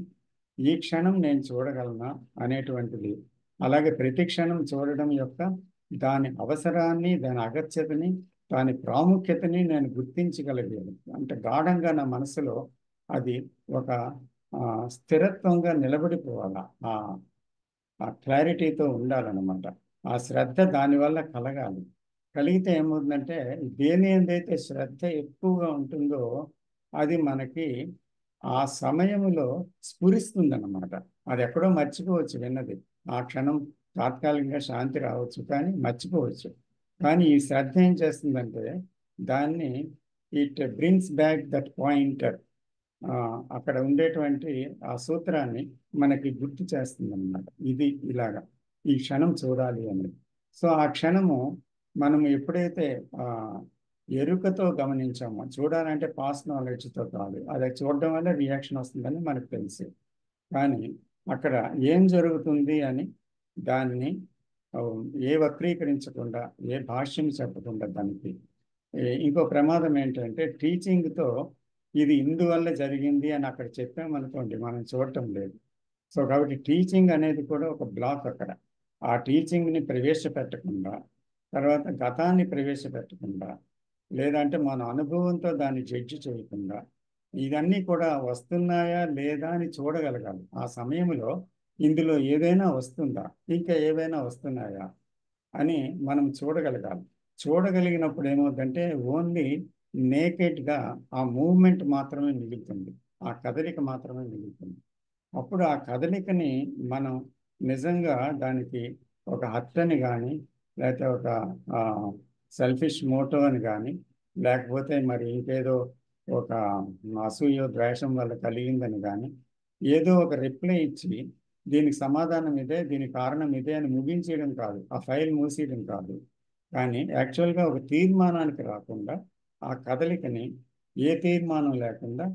ఈ క్షణం నేను చూడగలనా అనేటువంటిది, అలాగే ప్రతి క్షణం చూడడం యొక్క దాని అవసరాన్ని, దాని అగత్యతని, దాని ప్రాముఖ్యతని నేను గుర్తించగలిగాను. అంటే గాఢంగా నా మనసులో అది ఒక స్థిరత్వంగా నిలబడిపోవాలి. ఆ క్లారిటీతో ఉండాలన్నమాట. ఆ శ్రద్ధ దానివల్ల కలగాలి. కలిగితే ఏమవుతుందంటే దేని ఏదైతే శ్రద్ధ ఎక్కువగా ఉంటుందో అది మనకి ఆ సమయంలో స్ఫురిస్తుందన్నమాట. అది ఎక్కడో మర్చిపోవచ్చు విన్నది, ఆ క్షణం తాత్కాలికంగా శాంతి రావచ్చు, కానీ మర్చిపోవచ్చు. కానీ ఈ శ్రద్ధ ఏం చేస్తుందంటే దాన్ని it brings back that pointer, అక్కడ ఉండేటువంటి ఆ సూత్రాన్ని మనకి గుర్తు చేస్తుంది అన్నమాట. ఇది ఇలాగా ఈ క్షణం చూడాలి అనేది. సో ఆ క్షణము మనం ఎప్పుడైతే ఎరుకతో గమనించామో, చూడాలంటే పాస్ట్ నాలెడ్జ్తో కాదు, అది చూడడం వల్ల రియాక్షన్ వస్తుందని మనకు తెలుసు. కానీ అక్కడ ఏం జరుగుతుంది అని దాన్ని ఏ వక్రీకరించకుండా, ఏ భాష్యం చెప్పకుండా దానికి ఇంకో ప్రమాదం ఏంటంటే టీచింగ్తో ఇది ఇందువల్ల జరిగింది అని అక్కడ చెప్పామనుకోండి, మనం చూడటం లేదు. సో కాబట్టి టీచింగ్ అనేది కూడా ఒక బ్లాక్ అక్కడ. ఆ టీచింగ్ని ప్రవేశపెట్టకుండా, తర్వాత గతాన్ని ప్రవేశపెట్టకుండా, లేదంటే మన అనుభవంతో దాన్ని జడ్జి చేయకుండా, ఇవన్నీ కూడా వస్తున్నాయా లేదా అని చూడగలగాలి. ఆ సమయంలో ఇందులో ఏదైనా వస్తుందా, ఇంకా ఏవైనా వస్తున్నాయా అని మనం చూడగలగాలి. చూడగలిగినప్పుడు ఏమవుతుందంటే ఓన్లీ నేకెడ్గా ఆ మూవ్మెంట్ మాత్రమే మిగులుతుంది, ఆ కదలిక మాత్రమే మిగులుతుంది. అప్పుడు ఆ కదలికని మనం నిజంగా దానికి ఒక హత్యని కానీ, లేకపోతే ఒక సెల్ఫిష్ మోటో అని కానీ, లేకపోతే మరి ఇంకేదో ఒక అసూయ ద్వేషం వల్ల కలిగిందని కానీ ఏదో ఒక రిప్లై ఇచ్చి దీనికి సమాధానం ఇదే, దీనికి కారణం ఇదే అని ముగించేయడం కాదు, ఆ ఫైల్ మూసేయడం కాదు. కానీ యాక్చువల్గా ఒక తీర్మానానికి రాకుండా ఆ కదలికని ఏ తీర్మానం లేకుండా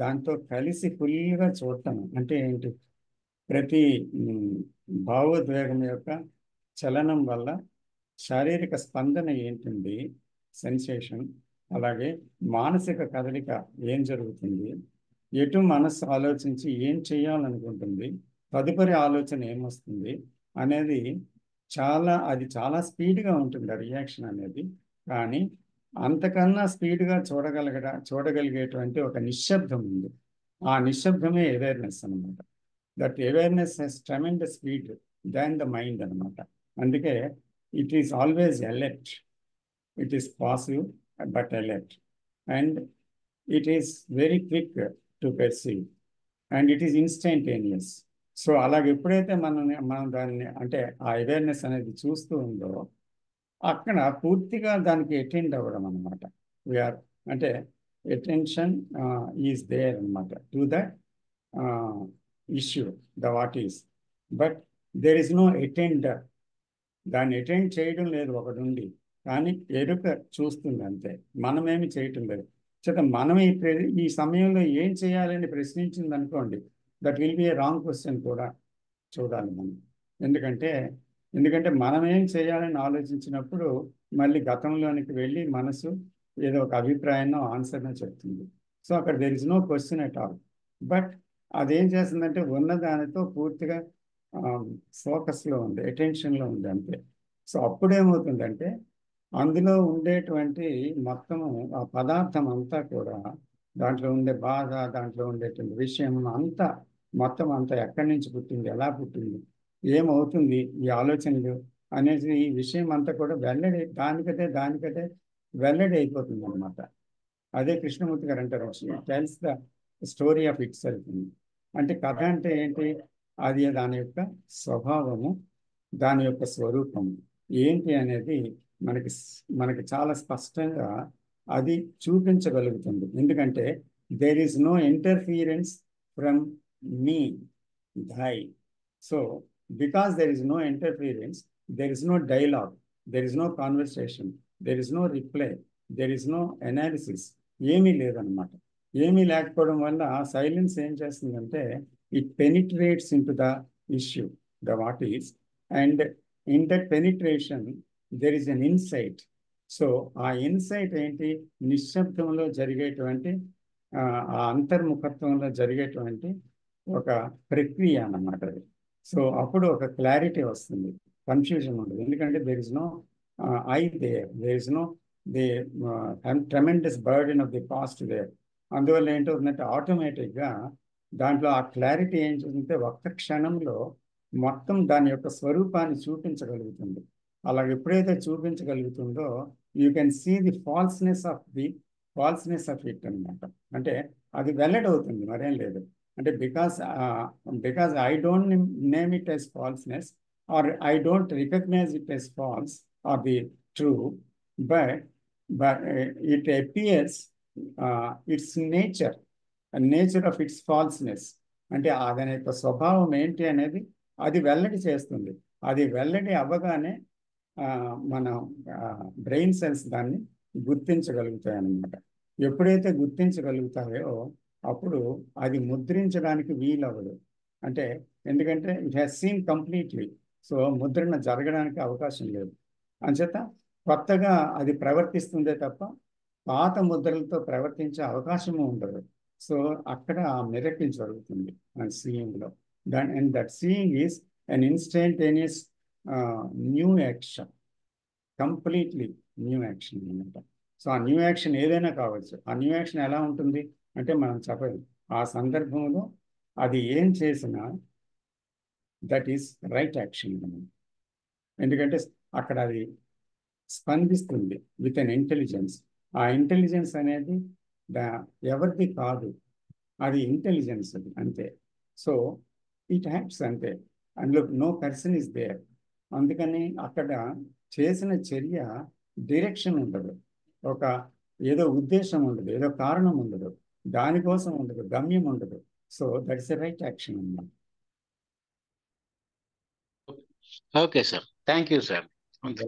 దాంతో కలిసి ఫుల్గా చూడటం అంటే ఏంటి, ప్రతి భావోద్వేగం యొక్క చలనం వల్ల శారీరక స్పందన ఏంటుంది, సెన్సేషన్, అలాగే మానసిక కదలిక ఏం జరుగుతుంది, ఎటు మనస్సు ఆలోచించి ఏం చేయాలనుకుంటుంది, తదుపరి ఆలోచన ఏమొస్తుంది అనేది అది చాలా స్పీడ్గా ఉంటుంది ఆ రియాక్షన్ అనేది. కానీ అంతకన్నా స్పీడ్గా చూడగలిగేటువంటి ఒక నిశ్శబ్దం ఉంది. ఆ నిశ్శబ్దమే అవేర్నెస్ అనమాట. That awareness has tremendous speed than the mind అనమాట. అందుకే it is always alert, it is passive but alert, and it is very quick to perceive, and it is instantaneous. So అలాగే ఎప్పుడైతే మనం దాన్ని అంటే ఆ అవేర్నెస్ అనేది చూస్తూ ఉందో అక్కడ పూర్తిగా దానికి అటెండ్ అవ్వడం అనమాట. వీఆర్ అంటే అటెన్షన్ ఈజ్ దేర్ అనమాట to that issue, the what is, but there is no attender. దాన్ని అటెండ్ చేయడం లేదు ఒకటి ఉండి, కానీ ఎరుక చూస్తుంది అంతే, మనమేమి చేయటం లేదు. చేత మనం ఈ సమయంలో ఏం చేయాలని ప్రశ్నించింది అనుకోండి, that will be A wrong question కూడా చూడాలి మనం. ఎందుకంటే ఎందుకంటే మనం ఏం చేయాలని ఆలోచించినప్పుడు మళ్ళీ గతంలోనికి వెళ్ళి మనసు ఏదో ఒక అభిప్రాయాన్ని ఆన్సర్ను చెప్తుంది. సో అక్కడ there is no question at all. But అదేం చేస్తుందంటే ఉన్న దానితో పూర్తిగా ఫోకస్లో ఉంది, అటెన్షన్లో ఉంది అంతే. సో అప్పుడేమవుతుందంటే అందులో ఉండేటువంటి మొత్తము ఆ పదార్థం అంతా కూడా, దాంట్లో ఉండే బాధ, దాంట్లో ఉండేటువంటి విషయం అంతా మొత్తం అంతా ఎక్కడి నుంచి పుట్టింది, ఎలా పుట్టింది, ఏమవుతుంది ఈ ఆలోచనలు అనేది, ఈ విషయం అంతా కూడా వెల్లడి దానికదే వెల్లడి అయిపోతుంది అనమాట. అదే కృష్ణమూర్తి గారు అంటారు, tells the story of it self. అంటే కథ అంటే ఏంటి, అది దాని యొక్క స్వభావము, దాని యొక్క స్వరూపము ఏంటి అనేది మనకి చాలా స్పష్టంగా అది చూపించగలుగుతుంది. ఎందుకంటే there is no interference from me ధై. So because there is no interference, there is no dialogue, there is no conversation, there is no reply, there is no analysis, ఏమీ లేదనమాట. ఏమీ లేకపోవడం వల్ల ఆ సైలెన్స్ ఏం చేస్తుందంటే it penetrates into the issue, the what is, and in that penetration there is an insight. So ఆ ఇన్సైట్ ఏంటి, నిశ్శబ్దంలో జరిగేటువంటి ఆ అంతర్ముఖత్వంలో జరిగేటువంటి ఒక ప్రక్రియ అన్నమాట అది. సో అప్పుడు ఒక క్లారిటీ వస్తుంది, కన్ఫ్యూజన్ ఉండదు. ఎందుకంటే there is no there is no the tremendous burden of the past there. అందువల్ల ఏంటవుతుందంటే ఆటోమేటిక్గా దాంట్లో ఆ క్లారిటీ ఏం చేస్తుందంటే ఒక్క క్షణంలో మొత్తం దాని యొక్క స్వరూపాన్ని చూపించగలుగుతుంది. అలాగ ఎప్పుడైతే చూపించగలుగుతుందో you can see the falseness of it అనమాట. అంటే అది వెల్లడవుతుంది, మరేం లేదు. అంటే because I don't name it as falseness, or I don't recognize it as false or the true, but it appears its nature of its falseness. అంటే దాని యొక్క స్వభావం ఏంటి అనేది అది వెల్లడి చేస్తుంది. అది వెల్లడి అవ్వగానే మన బ్రెయిన్ సెల్స్ దాన్ని గుర్తించగలుగుతాయి అన్నమాట. ఎప్పుడైతే గుర్తించగలుగుతాయో అప్పుడు అది ముద్రించడానికి వీలవ్వదు. అంటే ఎందుకంటే it has seen completely. So ముద్రణ జరగడానికి అవకాశం లేదు. అంచేత కొత్తగా అది ప్రవర్తిస్తుందే తప్ప పాత ముద్రలతో ప్రవర్తించే అవకాశము ఉండదు. సో అక్కడ ఆ మిరకిల్ జరుగుతుంది ఆ సీయింగ్లో. And that seeing is an instantaneous new action, completely new action అనమాట. సో ఆ న్యూ యాక్షన్ ఏదైనా కావచ్చు. ఆ న్యూ యాక్షన్ ఎలా ఉంటుంది అంటే మనం చెప్పదు, ఆ సందర్భంలో అది ఏం చేసినా దట్ ఈస్ రైట్ యాక్షన్ అనమాట. ఎందుకంటే అక్కడ అది స్పందిస్తుంది విత్ అన్ ఇంటెలిజెన్స్. ఆ ఇంటెలిజెన్స్ అనేది ఎవరిది కాదు, అది ఇంటెలిజెన్స్ అది అంతే. సో ఇట్ హ్యాప్స్ అంతే, అందులో నో పర్సన్ ఇస్ దేర్. అందుకని అక్కడ చేసిన చర్య డైరెక్షన్ ఉండదు, ఒక ఏదో ఉద్దేశం ఉండదు, ఏదో కారణం ఉండదు, దానికోసం ఉండదు, గమ్యం ఉండదు. So that's a right action అన్నమాట. Okay sir, thank you sir.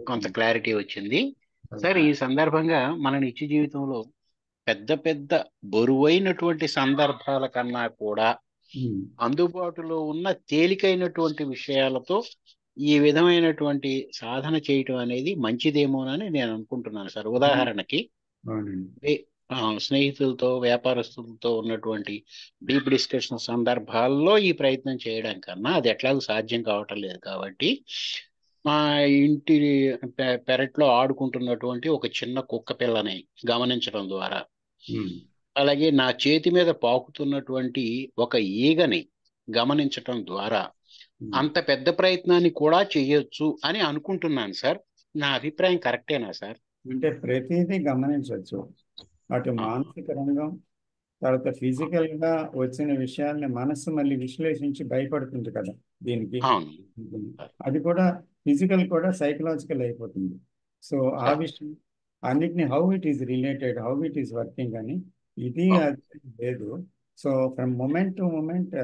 కొంత క్లారిటీ వచ్చింది సార్. ఈ సందర్భంగా మన నిత్య జీవితంలో పెద్ద పెద్ద బరువైనటువంటి సందర్భాల కన్నా కూడా అందుబాటులో ఉన్న తేలికైనటువంటి విషయాలతో ఈ విధమైనటువంటి సాధన చేయటం అనేది మంచిదేమోనని నేను అనుకుంటున్నాను సార్. ఉదాహరణకి స్నేహితులతో, వ్యాపారస్తులతో ఉన్నటువంటి డీప్ డిస్కషన్ సందర్భాల్లో ఈ ప్రయత్నం చేయడం కన్నా అది ఎట్లాగో సాధ్యం కావటం లేదు కాబట్టి మా ఇంటి పెరట్లో ఆడుకుంటున్నటువంటి ఒక చిన్న కుక్క పిల్లని గమనించడం ద్వారా, అలాగే నా చేతి మీద పాకుతున్నటువంటి ఒక ఈగని గమనించటం ద్వారా అంత పెద్ద ప్రయత్నాన్ని కూడా చేయొచ్చు అని అనుకుంటున్నాను సార్. నా అభిప్రాయం కరెక్టేనా సార్? అంటే ప్రతిదీ గమనించవచ్చు. అటు మానసిక రంగం, తర్వాత ఫిజికల్ గా వచ్చిన విషయాల్ని మనస్సు మళ్ళీ విశ్లేషించి భయపడుతుంది కదా దీనికి. అది కూడా ఫిజికల్ కూడా సైకలాజికల్ అయిపోతుంది. సో ఆ విషయం అన్నిటిని how it is related, how it is working అని ఇది లేదు. So from moment to moment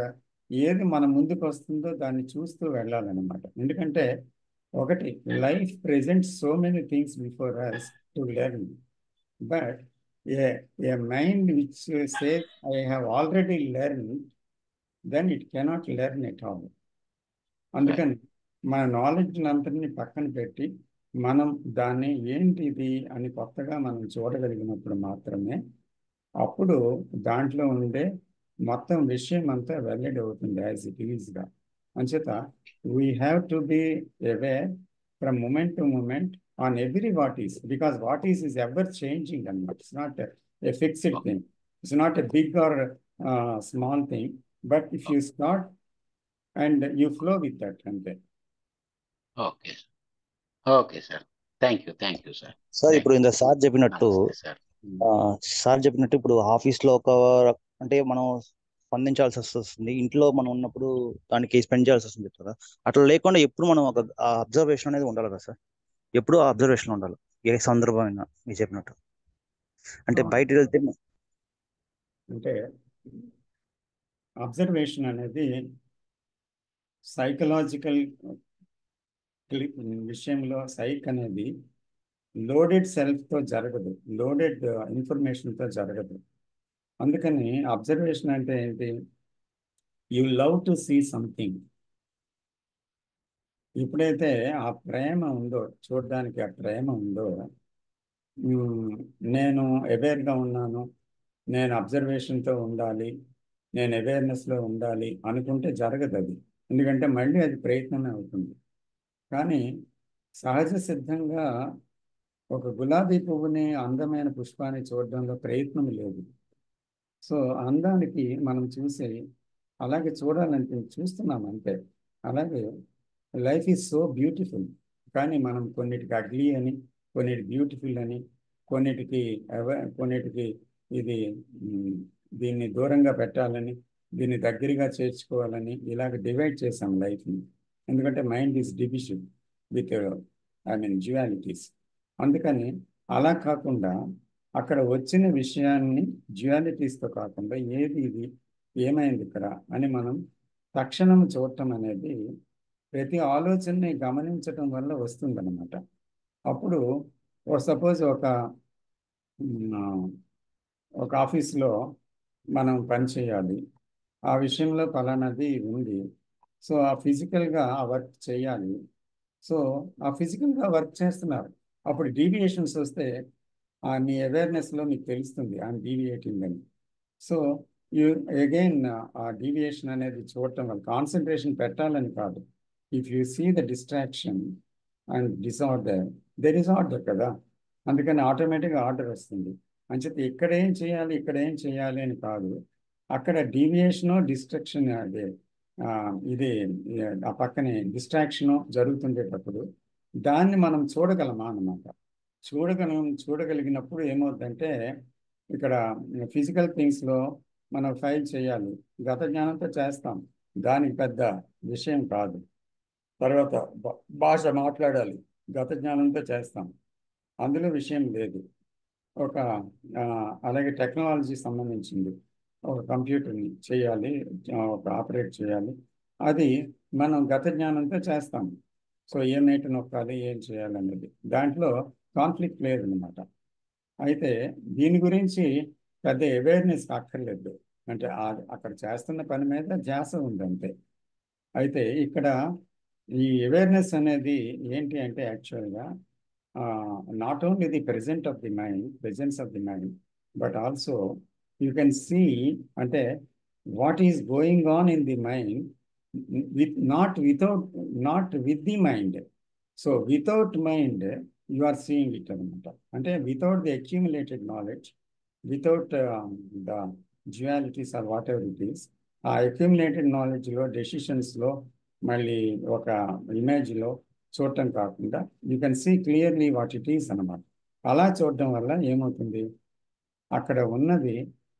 ఏది మన ముందుకు వస్తుందో దాన్ని చూస్తూ వెళ్ళాలన్నమాట. ఎందుకంటే ఒకటి, life presents so many things before us to learn, but a mind which say I have already learn, then it cannot learn at all. అందుకని మన నాలెడ్జ్ అంతటిని పక్కన పెట్టి మనం దాన్ని ఏంటిది అని కొత్తగా మనం చూడగలిగినప్పుడు మాత్రమే అప్పుడు దాంట్లో ఉండే మొత్తం విషయం అంతా వెల్లడి అవుతుంది యాజ్ ఇట్ ఈజ్గా. అంచేత we have to be aware from moment to moment on every what is, because what is ever changing అన్నమాట. It's not a fixed thing, it's not a big or small thing, but if you start and you flow with that అంతే. Okay okay sir, thank you sir. Sir ఇప్పుడు ఇంత సార్ చెప్పినట్టు సార్ ఇప్పుడు ఆఫీస్ లో అంటే మనం స్పందించాల్సి వస్తుంది, ఇంట్లో మనం ఉన్నప్పుడు దానికి స్పెండ్ చేయాల్సి వస్తుంది కదా. అట్లా లేకుండా ఎప్పుడు మనం ఒక అబ్జర్వేషన్ అనేది ఉండాలి కదా సార్, ఎప్పుడు ఆ అబ్జర్వేషన్ ఉండాలి ఏ సందర్భమైనా మీరు చెప్పినట్టు. అంటే బయట వెళ్తే అంటే అబ్జర్వేషన్ అనేది సైకలాజికల్ విషయంలో సైక్ అనేది లోడెడ్ సెల్ఫ్తో జరగదు, లోడెడ్ ఇన్ఫర్మేషన్తో జరగదు. అందుకని అబ్జర్వేషన్ అంటే ఏంటి? You love to see something. ఎప్పుడైతే ఆ ప్రేమ ఉందో, చూడడానికి ఆ ప్రేమ ఉందో, నేను అవేర్గా ఉన్నాను, నేను అబ్జర్వేషన్తో ఉండాలి, నేను అవేర్నెస్లో ఉండాలి అనుకుంటే జరగదు అది. ఎందుకంటే మళ్ళీ అది ప్రయత్నమే అవుతుంది. కానీ సహజ సిద్ధంగా ఒక గులాబీ పువ్వుని, అందమైన పుష్పాన్ని చూడడంలో ప్రయత్నం లేదు. సో అందానికి మనం చూసి అలాగే చూడాలంటే చూస్తున్నాం అంతే. అలాగే లైఫ్ ఈజ్ సో బ్యూటిఫుల్, కానీ మనం కొన్నిటికి అగ్లీ అని, కొన్నిటి బ్యూటిఫుల్ అని, కొన్నిటికి ఇది దీన్ని దూరంగా పెట్టాలని, దీన్ని దగ్గరగా చేర్చుకోవాలని ఇలాగ డివైడ్ చేసాం లైఫ్ని. ఎందుకంటే mind is division with dualities. అందుకని అలా కాకుండా అక్కడ వచ్చిన విషయాన్ని డ్యుయాలిటీస్తో కాకుండా ఏది ఇది ఏమైంది ఇక్కడ అని మనం తక్షణం చూడటం అనేది ప్రతి ఆలోచనని గమనించటం వల్ల వస్తుందన్నమాట. అప్పుడు సపోజ్ ఒక ఆఫీస్లో మనం పని చేయాలి, ఆ విషయంలో ఫలానాది ఉంది, సో ఆ ఫిజికల్గా ఆ వర్క్ చేయాలి. సో ఆ ఫిజికల్గా వర్క్ చేస్తున్నారు, అప్పుడు డీవియేషన్స్ వస్తే నీ అవేర్నెస్లో మీకు తెలుస్తుంది ఐఎమ్ డీవియేటింగ్ అని. సో యూ అగైన్ ఆ డీవియేషన్ అనేది చూడటం వల్ల కాన్సన్ట్రేషన్ పెట్టాలని కాదు. If you see the distraction and disorder, there is order కదా, అందుకని ఆటోమేటిక్గా ఆర్డర్ వస్తుంది. అంచేత ఇక్కడ ఏం చేయాలి అని కాదు, అక్కడ డీవియేషను డిస్ట్రాక్షన్ అదే ఇది ఆ పక్కనే డిస్ట్రాక్షను జరుగుతుండేటప్పుడు దాన్ని మనం చూడగలమా అన్నమాట. చూడగలిగినప్పుడు ఏమవుతుందంటే ఇక్కడ ఫిజికల్ థింగ్స్లో మనం ఫైల్ చేయాలి, గత జ్ఞానంతో చేస్తాం, దానికి పెద్ద విషయం కాదు. తర్వాత భాష మాట్లాడాలి, గత జ్ఞానంతో చేస్తాం, అందులో విషయం లేదు. అలాగే టెక్నాలజీ సంబంధించింది, ఒక కంప్యూటర్ని చేయాలి, ఒక ఆపరేట్ చేయాలి, అది మనం గత జ్ఞానంతో చేస్తాం. సో ఏ మేట నొక్కాలి, ఏం చేయాలనేది దాంట్లో కాన్ఫ్లిక్ట్ లేదనమాట. అయితే దీని గురించి పెద్ద అవేర్నెస్ అక్కర్లేదు, అంటే అక్కడ చేస్తున్న పని మీద ధ్యాస ఉంది అంతే. అయితే ఇక్కడ ఈ అవేర్నెస్ అనేది ఏంటి అంటే యాక్చువల్గా not only the presence of the mind, but also you can see అంటే what is going on in the mind not with the mind. So without mind you are seeing it అనమాట. అంటే without the accumulated knowledge, without the dualities or whatever it is, ఆ అక్యూములేటెడ్ నాలెడ్జ్లో, డెసిషన్స్లో, మళ్ళీ ఒక ఇమేజ్లో చూడటం కాకుండా you can see clearly what it is అనమాట. అలా చూడటం వల్ల ఏమవుతుంది, అక్కడ ఉన్నది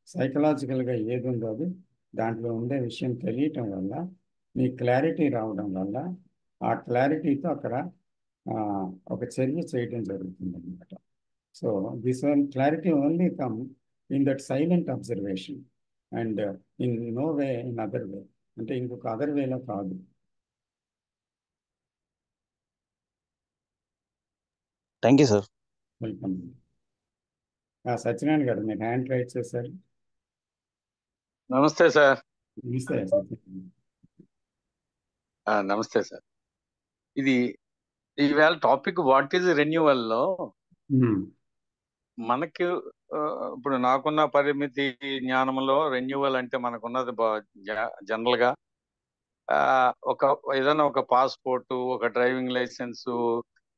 సైకలాజికల్గా ఏది ఉందో అది దాంట్లో ఉండే విషయం తెలియటం వల్ల మీ క్లారిటీ రావడం వల్ల ఆ క్లారిటీతో అక్కడ ఒక చర్య చేయడం జరుగుతుంది అనమాట. So this one clarity only come in that silent observation and in no way in other way, అంటే ఇంకొక అదర్ వేలో కాదు. Thank you sir. Welcome. Satyanarayana garu మీరు హ్యాండ్ రైట్ చేశారు. నమస్తే సార్. నమస్తే సత్యనారాయణ. నమస్తే సార్. ఇది ఈవేళ టాపిక్ వాట్ ఈజ్ రెన్యువల్ లో మనకి ఇప్పుడు నాకున్న పరిమితి జ్ఞానంలో రెన్యువల్ అంటే మనకున్నది జనరల్ గా ఒక ఏదైనా ఒక పాస్పోర్ట్, ఒక డ్రైవింగ్ లైసెన్స్,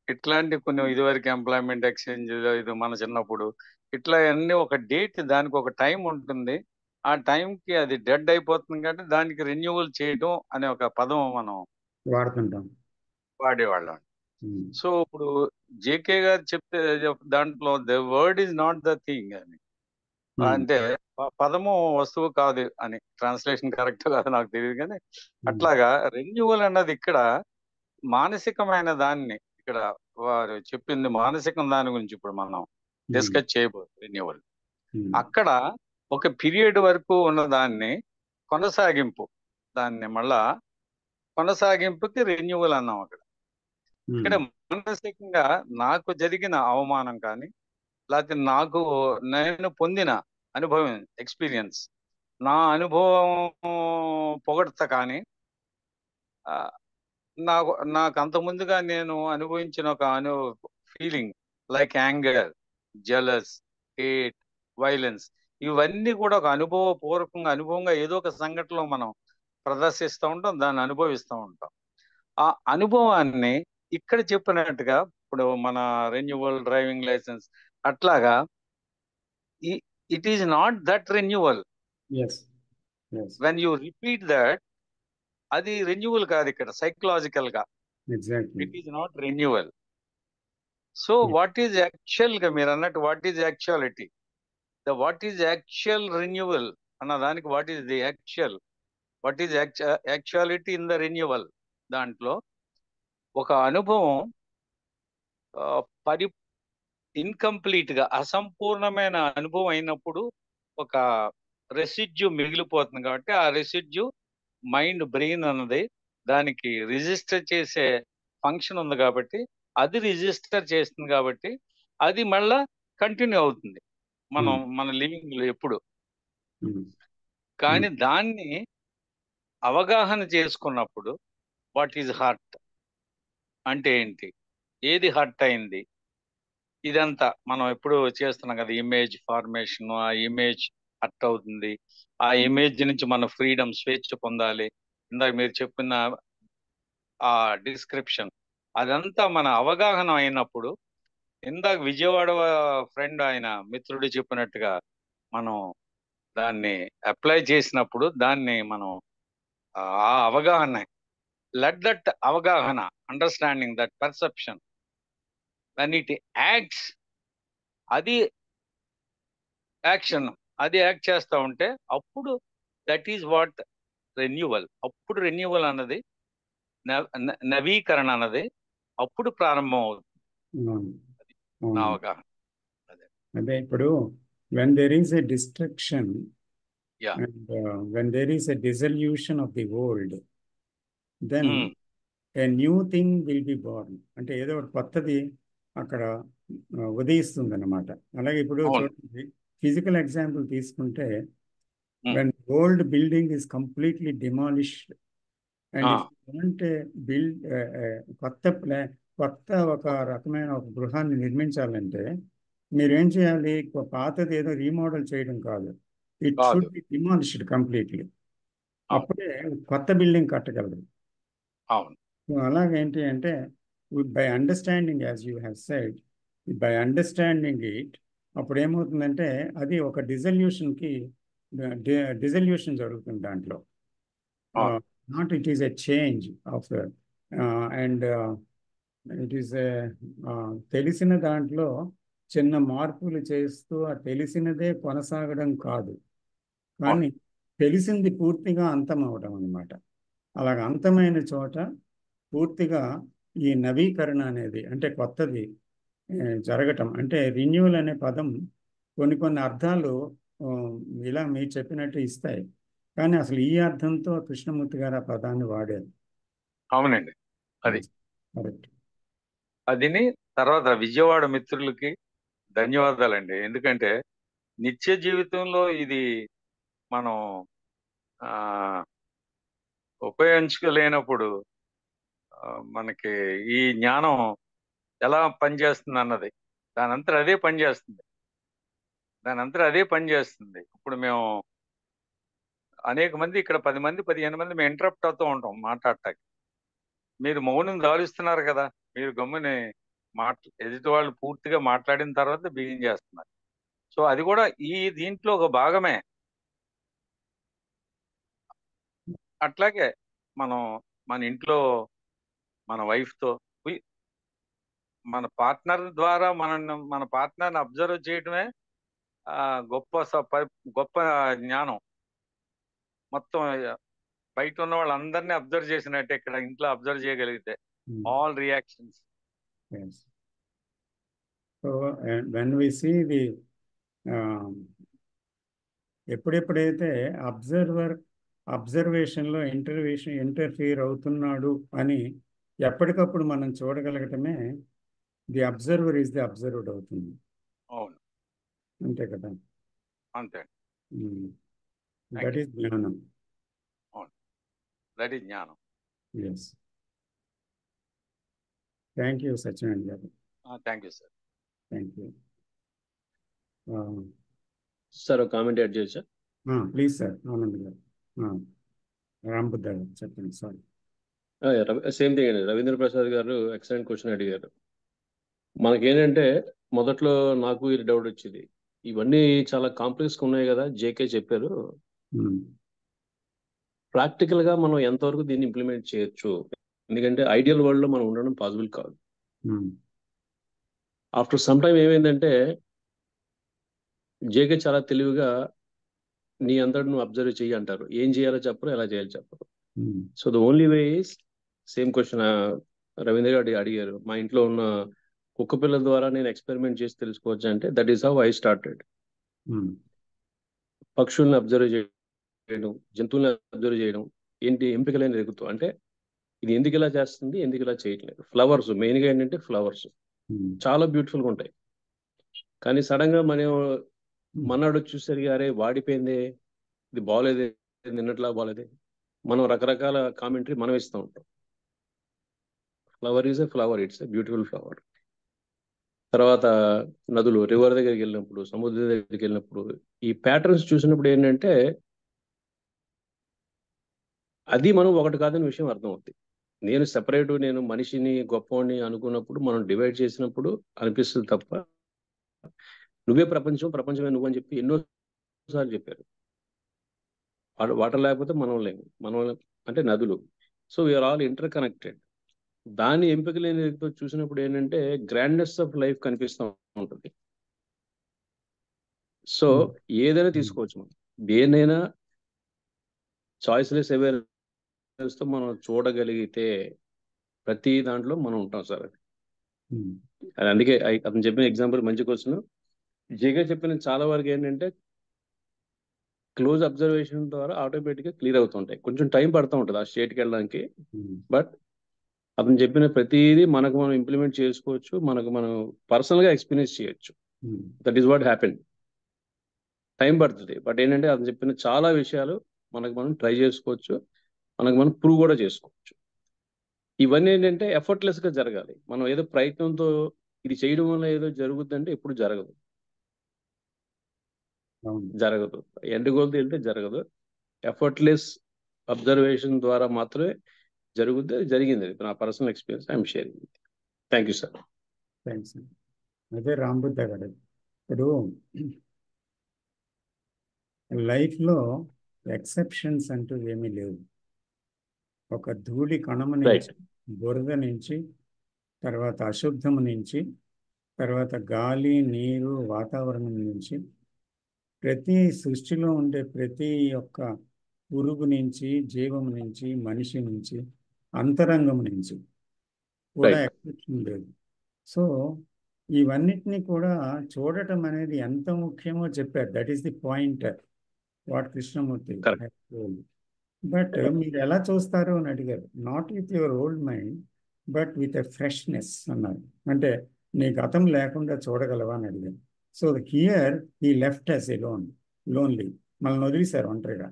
ఇట్లాంటి కొన్ని ఇదివరకు ఎంప్లాయ్మెంట్ ఎక్స్చేంజ్, ఇది మన చిన్నప్పుడు ఇట్లా అన్ని ఒక డేట్, దానికి ఒక టైం ఉంటుంది. ఆ టైంకి అది డెడ్ అయిపోతుంది కాబట్టి దానికి రెన్యువల్ చేయడం అనే ఒక పదం మనం వాడేవాళ్ళం. సో ఇప్పుడు జేకే గారు చెప్తే దాంట్లో the word is not the thing అని, అంటే పదము వస్తువు కాదు అని. ట్రాన్స్లేషన్ కరెక్ట్ కాదు నాకు తెలియదు, కానీ అట్లాగా రెన్యువల్ అన్నది ఇక్కడ మానసికమైన దాన్ని, ఇక్కడ వారు చెప్పింది మానసికం దాని గురించి ఇప్పుడు మనం డిస్కస్ చేయబోతుంది. రెన్యువల్ అక్కడ ఒక పీరియడ్ వరకు ఉన్న దాన్ని కొనసాగింపు, దాన్ని మళ్ళా కొనసాగింపుకి రెన్యువల్ అన్నాం. అక్కడ ఇక్కడ మానసికంగా నాకు జరిగిన అవమానం కానీ, లేకపోతే నేను పొందిన అనుభవం, ఎక్స్పీరియన్స్, నా అనుభవం పొగడ్త కానీ, నాకు అంతకుముందుగా నేను అనుభవించిన ఒక feeling like anger, jealous, hate, violence, ఇవన్నీ కూడా ఒక అనుభవంగా ఏదో ఒక సంఘటనలో మనం ప్రదర్శిస్తూ ఉంటాం, దాన్ని అనుభవిస్తూ ఉంటాం. ఆ అనుభవాన్ని ఇక్కడ చెప్పినట్టుగా ఇప్పుడు మన రెన్యువల్, డ్రైవింగ్ లైసెన్స్ అట్లాగా it is not that renewal. When you repeat that, అది రెన్యువల్ కాదు ఇక్కడ సైకలాజికల్ గా. It is not renewal. So what is actual గా మీరు అన్నట్టు what is actuality, what is actual renewal అన్న దానికి what is the actual, what is actuality in the renewal, దాంట్లో ఒక అనుభవం ఇన్కంప్లీట్ గా అసంపూర్ణమైన అనుభవం అయినప్పుడు ఒక రెసిడ్యూ మిగిలిపోతుంది. కాబట్టి ఆ రెసిడ్యూ మైండ్, బ్రెయిన్ అన్నది దానికి రిజిస్టర్ చేసే ఫంక్షన్ ఉంది, కాబట్టి అది రిజిస్టర్ చేస్తుంది, కాబట్టి అది మళ్ళా కంటిన్యూ అవుతుంది మన లివింగ్ లో ఎప్పుడు. కానీ దాన్ని అవగాహన చేసుకున్నప్పుడు వాట్ ఈజ్ హర్ట్ అంటే ఏంటి, ఏది హర్ట్ అయింది, ఇదంతా మనం ఎప్పుడు చేస్తున్నాం కదా. ఇమేజ్ ఫార్మేషన్, ఆ ఇమేజ్ హర్ట్ అవుతుంది, ఆ ఇమేజ్ నుంచి మన ఫ్రీడమ్, స్వేచ్ఛ పొందాలి. ఇందాక మీరు చెప్పిన ఆ డిస్క్రిప్షన్, అదంతా మన అవగాహన అయినప్పుడు, ఇందాక విజయవాడ ఫ్రెండ్ ఆయన మిత్రుడు చెప్పినట్టుగా మనం దాన్ని అప్లై చేసినప్పుడు దాన్ని మనం ఆ అవగాహన, లెట్ దట్ అవగాహన, understanding, that perception, when it acts, అది యాక్షన్, అది యాక్ట్ చేస్తూ ఉంటే అప్పుడు దట్ ఈజ్ వాట్ రెన్యువల్. అప్పుడు రెన్యువల్ అన్నది, నవీకరణ అన్నది అప్పుడు ప్రారంభం అవుతుంది. నా అవగాహన అదే. ఇప్పుడు when there is a destruction, and when there is a dissolution of the world, then a new thing will be born. అంటే ఏదో ఒకటి కొత్తది అక్కడ ఉదయిస్తుంది అన్నమాట. అలాగే ఇప్పుడు చూడండి, ఫిజికల్ ఎగ్జాంపుల్ తీసుకుంటే, when old building is completely demolished and if you want to build కొత్త ఒక రకమైన ఒక గృహాన్ని నిర్మించాలంటే మీరేం చేయాలి, పాతది ఏదో రీమోడల్ చేయడం కాదు, it should be demolished completely. అప్పుడే కొత్త బిల్డింగ్ కట్టగలరు. అలాగేంటి అంటే by understanding, as you have said, by understanding it, అప్పుడు ఏమవుతుందంటే అది ఒక డిజల్యూషన్ జరుగుతుంది దాంట్లో. Not it is a change of and it is తెలిసిన దాంట్లో చిన్న మార్పులు చేస్తూ ఆ తెలిసినదే కొనసాగడం కాదు, కానీ తెలిసింది పూర్తిగా అంతం అవడం అన్నమాట. అలాగ అంతమైన చోట పూర్తిగా ఈ నవీకరణ అనేది, అంటే కొత్తది జరగటం, అంటే రిన్యూవల్ అనే పదం కొన్ని అర్థాలు ఇలా మీరు చెప్పినట్టు ఇస్తాయి, కానీ అసలు ఈ అర్థంతో కృష్ణమూర్తి గారు ఆ పదాన్ని వాడారు. అవునండి, అది కరెక్ట్. అదిని తర్వాత విజయవాడ మిత్రులకి ధన్యవాదాలండి. ఎందుకంటే నిత్య జీవితంలో ఇది మనం ఆ ఉపయోగించుకోలేనప్పుడు మనకి ఈ జ్ఞానం ఎలా పనిచేస్తుంది అన్నది దానంతట అదే పనిచేస్తుంది. ఇప్పుడు మేము అనేక మంది ఇక్కడ 10 మంది 15 మంది మేము ఇంటరప్ట్ అవుతూ ఉంటాం మాట్లాడటానికి. మీరు మౌనం దాలుస్తున్నారు కదా, మీరు గమ్ముని ఎదుటి వాళ్ళు పూర్తిగా మాట్లాడిన తర్వాత బిగిన్ చేస్తున్నారు. సో అది కూడా ఈ దీంట్లో ఒక భాగమే. అట్లాగే మనం మన ఇంట్లో మన wife తో మన పార్ట్నర్ ద్వారా మన పార్ట్నర్ని అబ్జర్వ్ చేయడమే గొప్ప జ్ఞానం. మొత్తం బయట ఉన్న వాళ్ళందరినీ అబ్జర్వ్ చేసినట్టే ఇక్కడ ఇంట్లో అబ్జర్వ్ చేయగలిగితే all reactions. So when we see the ఎప్పుడెప్పుడైతే అబ్జర్వేషన్లో ఇంటర్ఫియర్ అవుతున్నాడు అని ఎప్పటికప్పుడు మనం చూడగలగటమే the observer is the observed అవుతుంది. అవును, అంతే కదా. అంతే. దట్ ఈస్ జ్ఞానం. అవును, దట్ ఈస్ జ్ఞానం. Yes. Thank you Satyanarayana garu. Thank you sir. Thank you sir. ఒక కామెంట్ యాడ్ చేయొచ్చా? Please sir. ఆనంద్ గారు. రాంబుద్ధ గారు చెప్పండి. సారీ. సేమ్ థింగ్ అండి. రవీంద్ర ప్రసాద్ గారు ఎక్సలెంట్ క్వశ్చన్ అడిగారు. మనకేంటంటే మొదట్లో నాకు ఇది డౌట్ వచ్చింది, ఇవన్నీ చాలా కాంప్లెక్స్గా ఉన్నాయి కదా, జేకే చెప్పారు, ప్రాక్టికల్ గా మనం ఎంతవరకు దీన్ని ఇంప్లిమెంట్ చేయొచ్చు? ఎందుకంటే ఐడియల్ వరల్డ్ లో మనం ఉండడం పాసిబుల్ కాదు. ఆఫ్టర్ సమ్ టైం ఏమైందంటే జేకే చాలా తెలివిగా నీ అంతటి నువ్వు అబ్జర్వ్ చెయ్యి అంటారు. ఏం చేయాలో చెప్పరు, ఎలా చేయాలో చెప్పరు. So the only way is, same question Ravindra గారు అడిగారు, మా ఇంట్లో ఉన్న కుక్క పిల్లల ద్వారా నేను ఎక్స్పెరిమెంట్ చేసి తెలుసుకోవచ్చు అంటే, that is how I started. పక్షుల్ని అబ్జర్వ్ చేయడం, జంతువుల్ని అబ్జర్వ్ చేయడం, ఏంటి ఎంపికలైన ఎదుగుతూ, అంటే ఇది ఎందుకు ఇలా చేస్తుంది, ఎందుకు ఇలా చేయట్లేదు. ఫ్లవర్స్ మెయిన్గా ఏంటంటే ఫ్లవర్స్ చాలా బ్యూటిఫుల్గా ఉంటాయి, కానీ సడన్ గా మన్నాడు చూసరికి అరే వాడిపోయిందే, ఇది బాగోలేదే, నిన్నట్లా బాగోలేదే, మనం రకరకాల కామెంటరీ మనం ఇస్తూ ఉంటాం. Flower is a flower, it's a beautiful flower. తర్వాత నదులు, రివర్ దగ్గరికి వెళ్ళినప్పుడు, సముద్రం దగ్గరికి వెళ్ళినప్పుడు ఈ ప్యాటర్న్స్ చూసినప్పుడు ఏంటంటే అది మనం ఒకటి కాదని విషయం అర్థమవుతుంది. నేను సెపరేట్, నేను మనిషిని గొప్పవాడిని అనుకున్నప్పుడు, మనం డివైడ్ చేసినప్పుడు అనిపిస్తుంది తప్ప, నువ్వే ప్రపంచం, ప్రపంచమే నువ్వు అని చెప్పి ఎన్నోసార్లు చెప్పారు. వాటర్ లేకపోతే మనం లేము, మనం అంటే నదులు. So we are all interconnected. దాన్ని ఎంపిక లేని చూసినప్పుడు ఏంటంటే గ్రాండ్నెస్ ఆఫ్ లైఫ్ కనిపిస్తూ ఉంటుంది. సో ఏదైనా తీసుకోవచ్చు, మనం దేనైనా చాయిస్లెస్ అవేర్నెస్ తో మనం చూడగలిగితే ప్రతి దాంట్లో మనం ఉంటాం సార్. అది అందుకే అతను చెప్పిన ఎగ్జాంపుల్ మంచి క్వశ్చన్. జేగా చెప్పిన చాలా వరకు ఏంటంటే క్లోజ్ అబ్జర్వేషన్ ద్వారా ఆటోమేటిక్గా క్లియర్ అవుతుంటాయి. కొంచెం టైం పడుతూ ఉంటుంది ఆ స్టేట్కి వెళ్ళడానికి, బట్ అతను చెప్పిన ప్రతిదీ మనకు మనం ఇంప్లిమెంట్ చేసుకోవచ్చు, మనకు మనం పర్సనల్గా ఎక్స్పీరియన్స్ చేయొచ్చు. That is what happen. Time పడుతుంది, బట్ ఏంటంటే అతను చెప్పిన చాలా విషయాలు మనకు మనం ట్రై చేసుకోవచ్చు, మనకు మనం ప్రూవ్ కూడా చేసుకోవచ్చు. ఇవన్నీ ఏంటంటే ఎఫర్ట్లెస్గా జరగాలి. మనం ఏదో ప్రయత్నంతో ఇది చేయడం వల్ల ఏదో జరుగుద్దంటే ఎప్పుడు జరగదు. ఎండ్ గోల్తో వెళ్తే జరగదు. ఎఫర్ట్లెస్ అబ్జర్వేషన్ ద్వారా మాత్రమే జరుగుద్ది. అది జరిగింది, నా personal experience I'm sharing. Thank you sir. Thanks. అదే రాంబుద్ధ గారు, ఇప్పుడు లైఫ్లో ఎక్సెప్షన్స్ అంటూ ఏమీ లేవు. ఒక ధూళి కణము నుంచి, బురద నుంచి, తర్వాత అశుద్ధము నుంచి, తర్వాత గాలి, నీరు, వాతావరణం నుంచి, ప్రతి సృష్టిలో ఉండే ప్రతి ఒక్క పురుగు నుంచి, జీవము నుంచి, మనిషి నుంచి, అంతరంగం నుంచి కూడా ఎక్సెప్షన్ లేదు. సో ఇవన్నిటినీ కూడా చూడటం అనేది ఎంత ముఖ్యమో చెప్పారు. That is the point what Krishnamurti. But మీరు ఎలా చూస్తారు అని అడిగారు. Not with your old mind but with a freshness అన్నారు. అంటే నీ గతం లేకుండా చూడగలవా అని అడిగాను. So here he left us alone, lonely. మనల్ని వదిలేశారు ఒంటరిగా.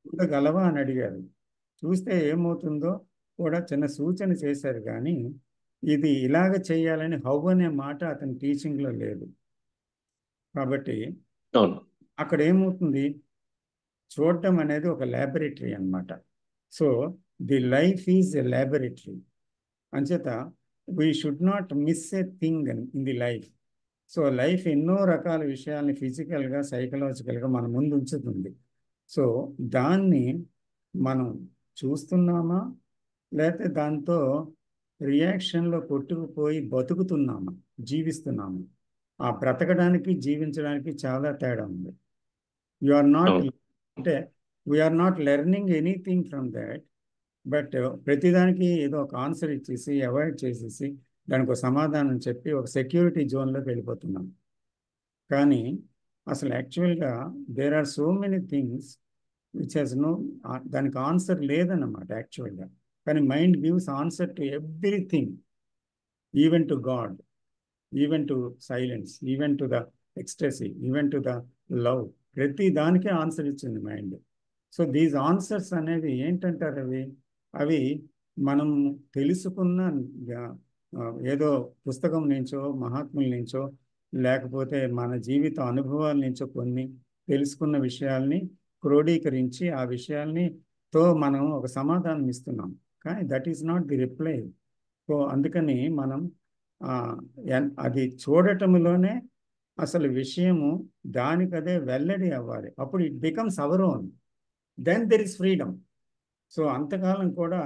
చూడగలవా అని అడిగారు. చూస్తే ఏమవుతుందో కూడా చిన్న సూచన చేశారు, కానీ ఇది ఇలాగ చేయాలని హౌ అనే మాట అతని టీచింగ్లో లేదు. కాబట్టి అక్కడ ఏమవుతుంది, చూడటం అనేది ఒక ల్యాబొరేటరీ అన్నమాట. So the life is a laboratory. అంచేత we should not miss a thing in the life. So life ఎన్నో రకాల విషయాల్ని ఫిజికల్గా, సైకలాజికల్గా మన ముందు ఉంచుతుంది. సో దాన్ని మనం చూస్తున్నామా, లేకపోతే దాంతో రియాక్షన్లో కొట్టుకుపోయి బతుకుతున్నామా, జీవిస్తున్నామా? ఆ బ్రతకడానికి, జీవించడానికి చాలా తేడా ఉంది. యు ఆర్ నాట్, అంటే we are not learning anything from that. But ప్రతిదానికి ఏదో ఒక ఆన్సర్ ఇచ్చేసి, అవాయిడ్ చేసేసి, దానికి ఒక సమాధానం చెప్పి ఒక సెక్యూరిటీ జోన్లోకి వెళ్ళిపోతున్నాం. కానీ అసలు యాక్చువల్గా there are so many things which has no, దానికి ఆన్సర్ లేదన్నమాట యాక్చువల్గా. కానీ mind gives answer to everything, even to God, even to silence, even to the ecstasy, even to the love. ప్రతి దానికే ఆన్సర్ ఇచ్చింది మైండ్. సో దీస్ ఆన్సర్స్ అనేవి ఏంటంటారు, అవి మనం తెలుసుకున్న ఏదో పుస్తకం నుంచో, మహాత్ముల నుంచో, లేకపోతే మన జీవిత అనుభవాల నుంచో కొన్ని తెలుసుకున్న విషయాల్ని క్రోడీకరించి ఆ విషయాల్నితో మనం ఒక సమాధానం ఇస్తున్నాం. కానీ that is not the reply. So అందుకని మనం అది చూడటంలోనే అసలు విషయము దానికదే వెల్లడి అవ్వాలి. అప్పుడు it becomes our own, then there is freedom. So అంతకాలం కూడా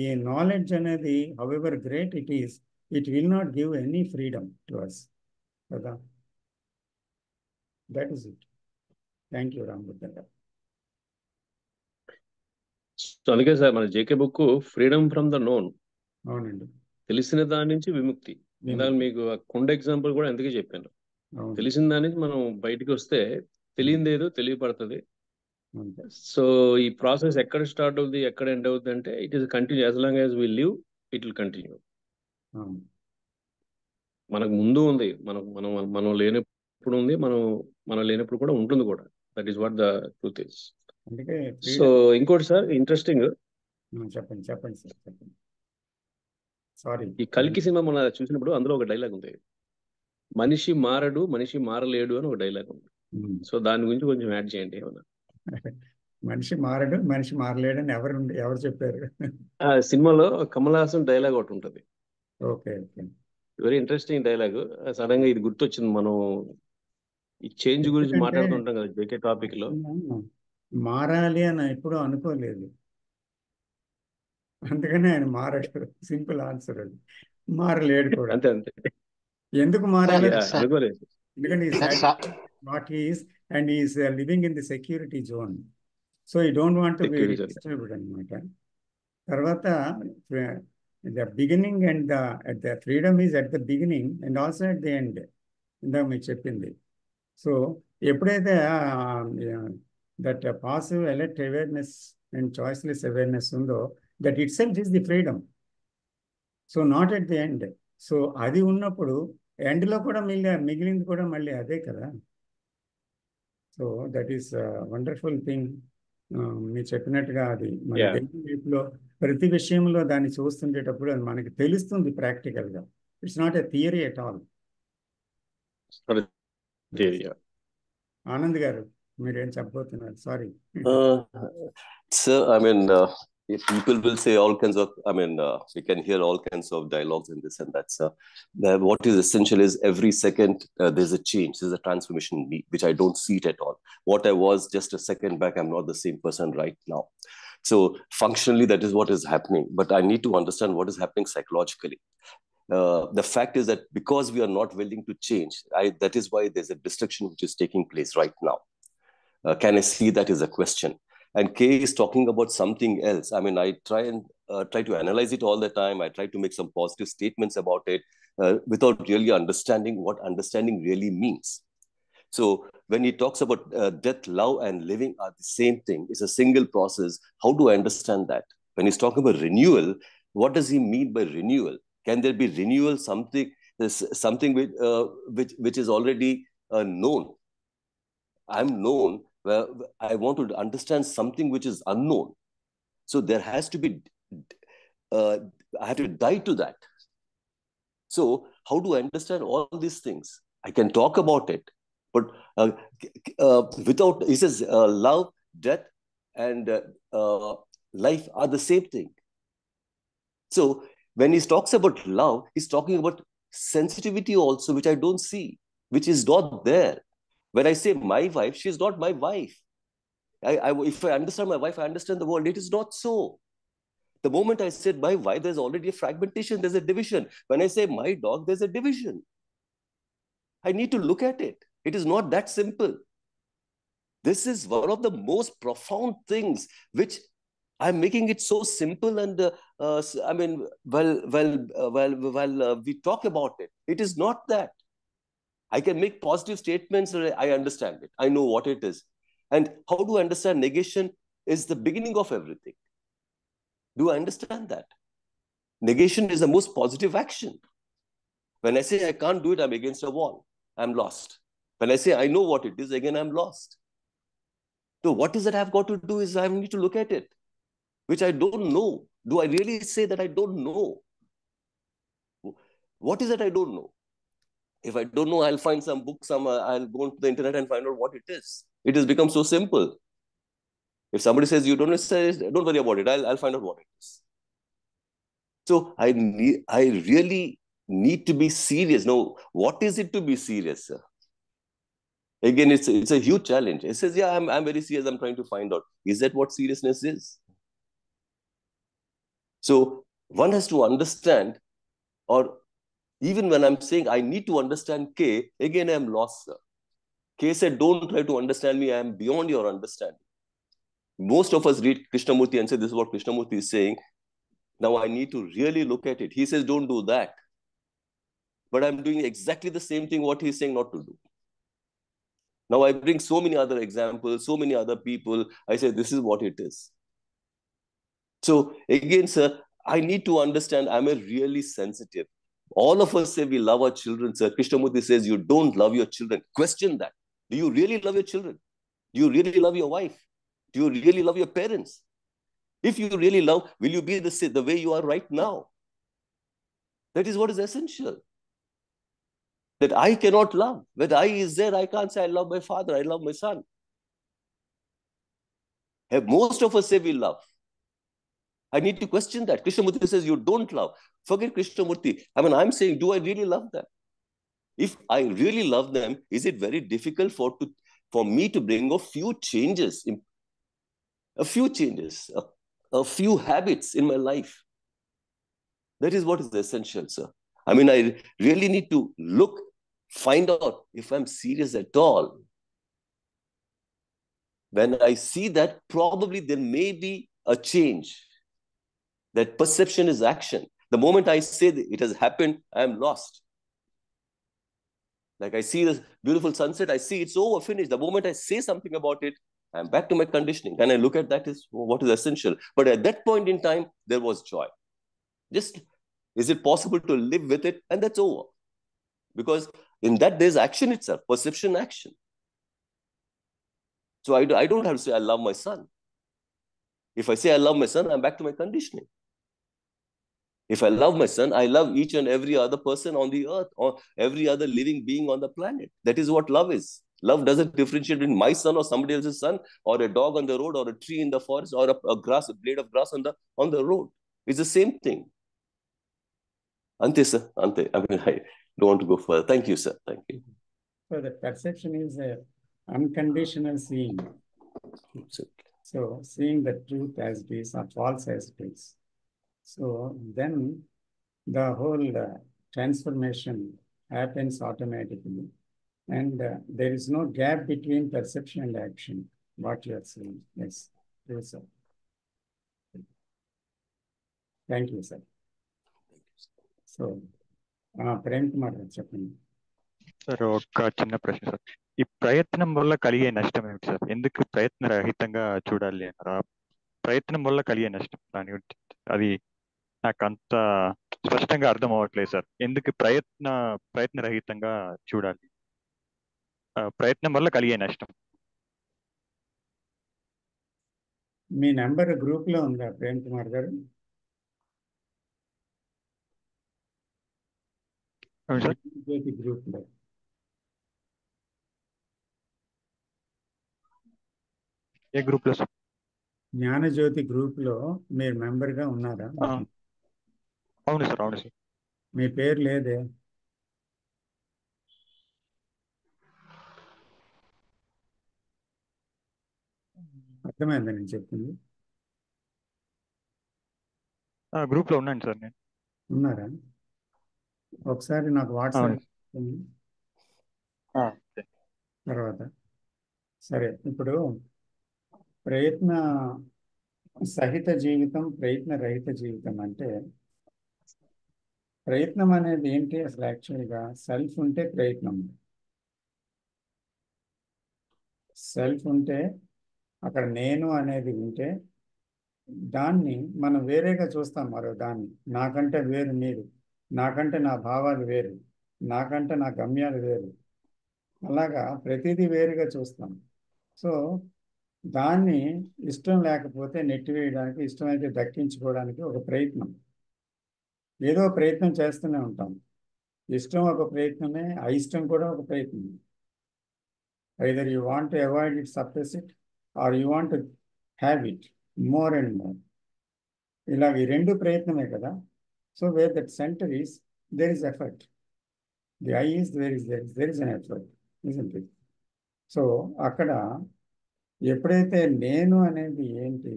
ఈ నాలెడ్జ్ అనేది however great it is, it will not give any freedom to us కదా. That is it. Thank you Rambuddha garu. So అందుకే సార్ మన JK book freedom from the known. అవునండి, తెలిసిన దాని నుంచి విముక్తి. ఇందాక మీకు కొండ ఎగ్జాంపుల్ కూడా ఎందుకే చెప్పాను. తెలిసిన దాని నుంచి మనం బయటికి వస్తే తెలియదేదో తెలియపడుతుంది. సో ఈ ప్రాసెస్ ఎక్కడ స్టార్ట్ అవుతుంది, ఎక్కడ ఎండ్ అవుతుంది అంటే it is continue. As long as we live it will continue. మనకు ముందు ఉంది, మనం లేనప్పుడు ఉంది, మనం లేనప్పుడు కూడా ఉంటుంది కూడా. That is what the truth is. So ఇంకోటి సార్ ఇంట్రెస్టింగ్, చెప్పండి చెప్పండి సార్, చెప్పండి. సారీ, ఈ కల్కి సినిమా మనం చూసినప్పుడు అందులో ఒక డైలాగ్ ఉంది, మనిషి మారడు మనిషి మారలేడు అని ఒక డైలాగ్ ఉంది. సో దాని గురించి కొంచెం యాడ్ చేయండి ఏమన్నా. మనిషి మారడు మనిషి మారలేడని ఎవరు చెప్పారు? సినిమాలో కమల్ హాసన్ డైలాగ్ ఒకటి ఉంటుంది. Okay okay, very interesting dialogue. Sudden గా ఇది గుర్తొచ్చింది. మనం ఈ చేంజ్ గురించి మాట్లాడుతుంటాం కదా జేకే టాపిక్ లో. మారాలి అని ఎప్పుడూ అనుకోలేదు, అందుకని ఆయన మారడు. సింపుల్ ఆన్సర్ అది. మారలేడు కూడా. అంతే అంతే. ఎందుకు మారాలి? అనుకోలేదు. ఎందుకంటే what is and is living in the security zone. So you don't want to be disturbed అనమాట. తర్వాత the beginning and the freedom is at the beginning and also at the end. ఇందాక మీరు చెప్పింది. సో ఎప్పుడైతే that passive alert awareness and choiceless awareness ఉందో, that itself is the freedom. So not at the end. So అది ఉన్నప్పుడు ఎండ్లో కూడా మిగిలింది కూడా మళ్ళీ అదే కదా. So that is wonderful thing. మీరు చెప్పినట్టుగా అది మన డైలీ లైఫ్లో ప్రతి విషయంలో దాన్ని చూస్తుండేటప్పుడు అది మనకి తెలుస్తుంది ప్రాక్టికల్గా. It's not a theory at all. Anand garu మీరేం చెప్పబోతున్నారు? Sorry sir. I mean, people will say all kinds of, we can hear all kinds of dialogues in this and that, sir. What is essential is every second there's a change, there's a transformation in me, which I don't see it at all. What I was just a second back, I'm not the same person right now. So functionally, that is what is happening. But I need to understand what is happening psychologically. The fact is that because we are not willing to change, that is why there's a destruction which is taking place right now. Can I see that is a question? And Kay is talking about something else. I mean, I try to analyze it all the time. I try to make some positive statements about it without really understanding what understanding really means. So when he talks about death, love, and living are the same thing. It's a single process. How do I understand that? When he's talking about renewal, what does he mean by renewal? Can there be renewal? Something which is already known. I'm known. Well, I want to understand something which is unknown. So there has to be. I have to die to that. So how do I understand all these things? I can talk about it, but without, he says, love, death, and life are the same thing. So when he talks about love, he's talking about sensitivity also, which I don't see, which is not there. When I say my wife, she's not my wife. If I understand my wife, I understand the world. It is not so. The moment I said my wife, there's already a fragmentation, there's a division. When I say my dog, there's a division. I need to look at it. It is not that simple. This is one of the most profound things which I'm making it so simple, and I mean, we talk about it, it is not that. I can make positive statements, I understand it, I know what it is. And how do I understand negation is the beginning of everything? Do I understand that? Negation is the most positive action. When I say I can't do it, I'm against a wall. I'm lost. When I say I know what it is, again, I'm lost. So what is it I've got to do is I need to look at it, which I don't know. Do I really say that I don't know? What is it I don't know? If I don't know, I'll find some book, I'll go onto the internet and find out what it is. It has become so simple. If somebody says you don't know, don't worry about it. I'll find out what it is. So I really need to be serious. Now, what is it to be serious, sir? Again, it's a huge challenge. It says, yeah, I'm very serious. I'm trying to find out. Is that what seriousness is? So one has to understand, or even when I'm saying I need to understand K, again, I'm lost, sir. K said, don't try to understand me. I am beyond your understanding. Most of us read Krishnamurti and say, this is what Krishnamurti is saying. Now I need to really look at it. He says, don't do that. But I'm doing exactly the same thing what he's saying not to do. Now I bring so many other examples, so many other people. I say, this is what it is. So again, sir, I need to understand I'm a really sensitive. All of us say we love our children, sir. Krishnamurti says you don't love your children. Question that. Do you really love your children? Do you really love your wife? Do you really love your parents? If you really love, will you be the way you are right now? That is what is essential. That I cannot love. When I is there, I can't say I love my father, I love my son. Most of us say we love. I need to question that. Krishnamurti says you don't love. Forget Krishnamurti. I mean, I'm saying, do I really love them? If I really love them, is it very difficult for me to bring a few changes, a few habits in my life? That is what is essential, sir. I mean, I really need to find out if I'm serious at all. When I see that, probably there may be a change. That perception is action. The moment I say that it has happened, I am lost. Like I see this beautiful sunset, I see it's over, finished. The moment I say something about it, I'm back to my conditioning. And I look at that as what is essential. But at that point in time, there was joy. Just, is it possible to live with it? And that's over. Because in that, there's action itself, perception, action. So I don't have to say, I love my son. If I say I love my son, I'm back to my conditioning. If I love my son, I love each and every other person on the earth, or every other living being on the planet. That is what love is. Love doesn't differentiate between my son or somebody else's son, or a dog on the road, or a tree in the forest, or a blade of grass on the road. It's the same thing. Ante, sir. Ante. I mean, I don't want to go further. Thank you, sir. Thank you. So the perception is a unconditional seeing. So seeing the truth as it is or false as it is. So then the whole transformation happens automatically. And there is no gap between perception and action, what you are saying. Yes, yes, sir. Thank you, sir. So, Prem Kumar, చెప్పండి. సార్ ఒక చిన్న ప్రశ్న సార్. ఈ ప్రయత్నం వల్ల కలిగే నష్టం ఏమిటి సార్? ఎందుకు ప్రయత్న రహితంగా చూడాలి అన్నారు? ప్రయత్నం వల్ల కలిగే నష్టం దాని అది నాకు అంత స్పష్టంగా అర్థం అవ్వట్లేదు సార్. ఎందుకు ప్రయత్నరహితంగా చూడాలి? ప్రయత్నం వల్ల కలిగే నష్టం. మీ నెంబర్ గ్రూప్లో ఉందా ప్రేమ్ కుమార్ గారు? అవును సార్. జ్యోతి గ్రూప్లో. ఏ గ్రూప్లో సార్? జ్ఞానజ్యోతి గ్రూప్లో మీరు మెంబర్గా ఉన్నారా? అవును సార్, అవును సార్. మీ పేరు లేదే? అర్థమైందా నేను చెప్పింది? గ్రూప్లో ఉన్నాను సార్ నేను. ఉన్నారా? ఒకసారి నాకు వాట్సాప్ తర్వాత. సరే, ఇప్పుడు ప్రయత్న సహిత జీవితం, ప్రయత్న రహిత జీవితం అంటే, ప్రయత్నం అనేది ఏంటి అసలు? యాక్చువల్గా సెల్ఫ్ ఉంటే ప్రయత్నం, సెల్ఫ్ ఉంటే అక్కడ నేను అనేది ఉంటే దాన్ని మనం వేరేగా చూస్తాం. మరో దాన్ని నాకంటే వేరు మీరు, నాకంటే నా భావాలు వేరు, నాకంటే నా గమ్యాలు వేరు, అలాగా ప్రతిదీ వేరుగా చూస్తాం. సో దాన్ని ఇష్టం లేకపోతే నెట్టివేయడానికి, ఇష్టమైతే దక్కించుకోవడానికి ఒక ప్రయత్నం, ఏదో ప్రయత్నం చేస్తూనే ఉంటాం. ఇష్టం ఒక ప్రయత్నమే, అయిష్టం కూడా ఒక ప్రయత్నమే. Either you want to avoid it, suppress it, or you want to have it more and more. ఇలాగ ఈ రెండు ప్రయత్నమే కదా. So where that centre is, there is effort. The I is there is an effort, isn't it? So అక్కడ ఎప్పుడైతే నేను అనేది ఏంటి,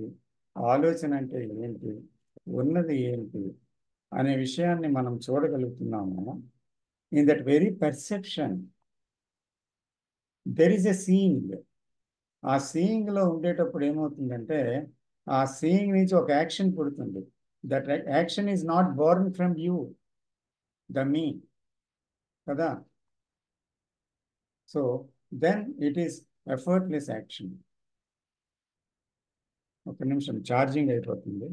ఆలోచన అంటే ఏంటి, ఉన్నది ఏంటి అనే విషయాన్ని మనం చూడగలుగుతున్నామో, in that very perception there is a seeing. ఆ సీయింగ్లో ఉండేటప్పుడు ఏమవుతుందంటే, ఆ సీయింగ్ నుంచి ఒక యాక్షన్ పుడుతుంది. That action is not born from you, the me, కదా. So then it is effortless action. ఒక నిమిషం, ఛార్జింగ్ అయిపోతుంది,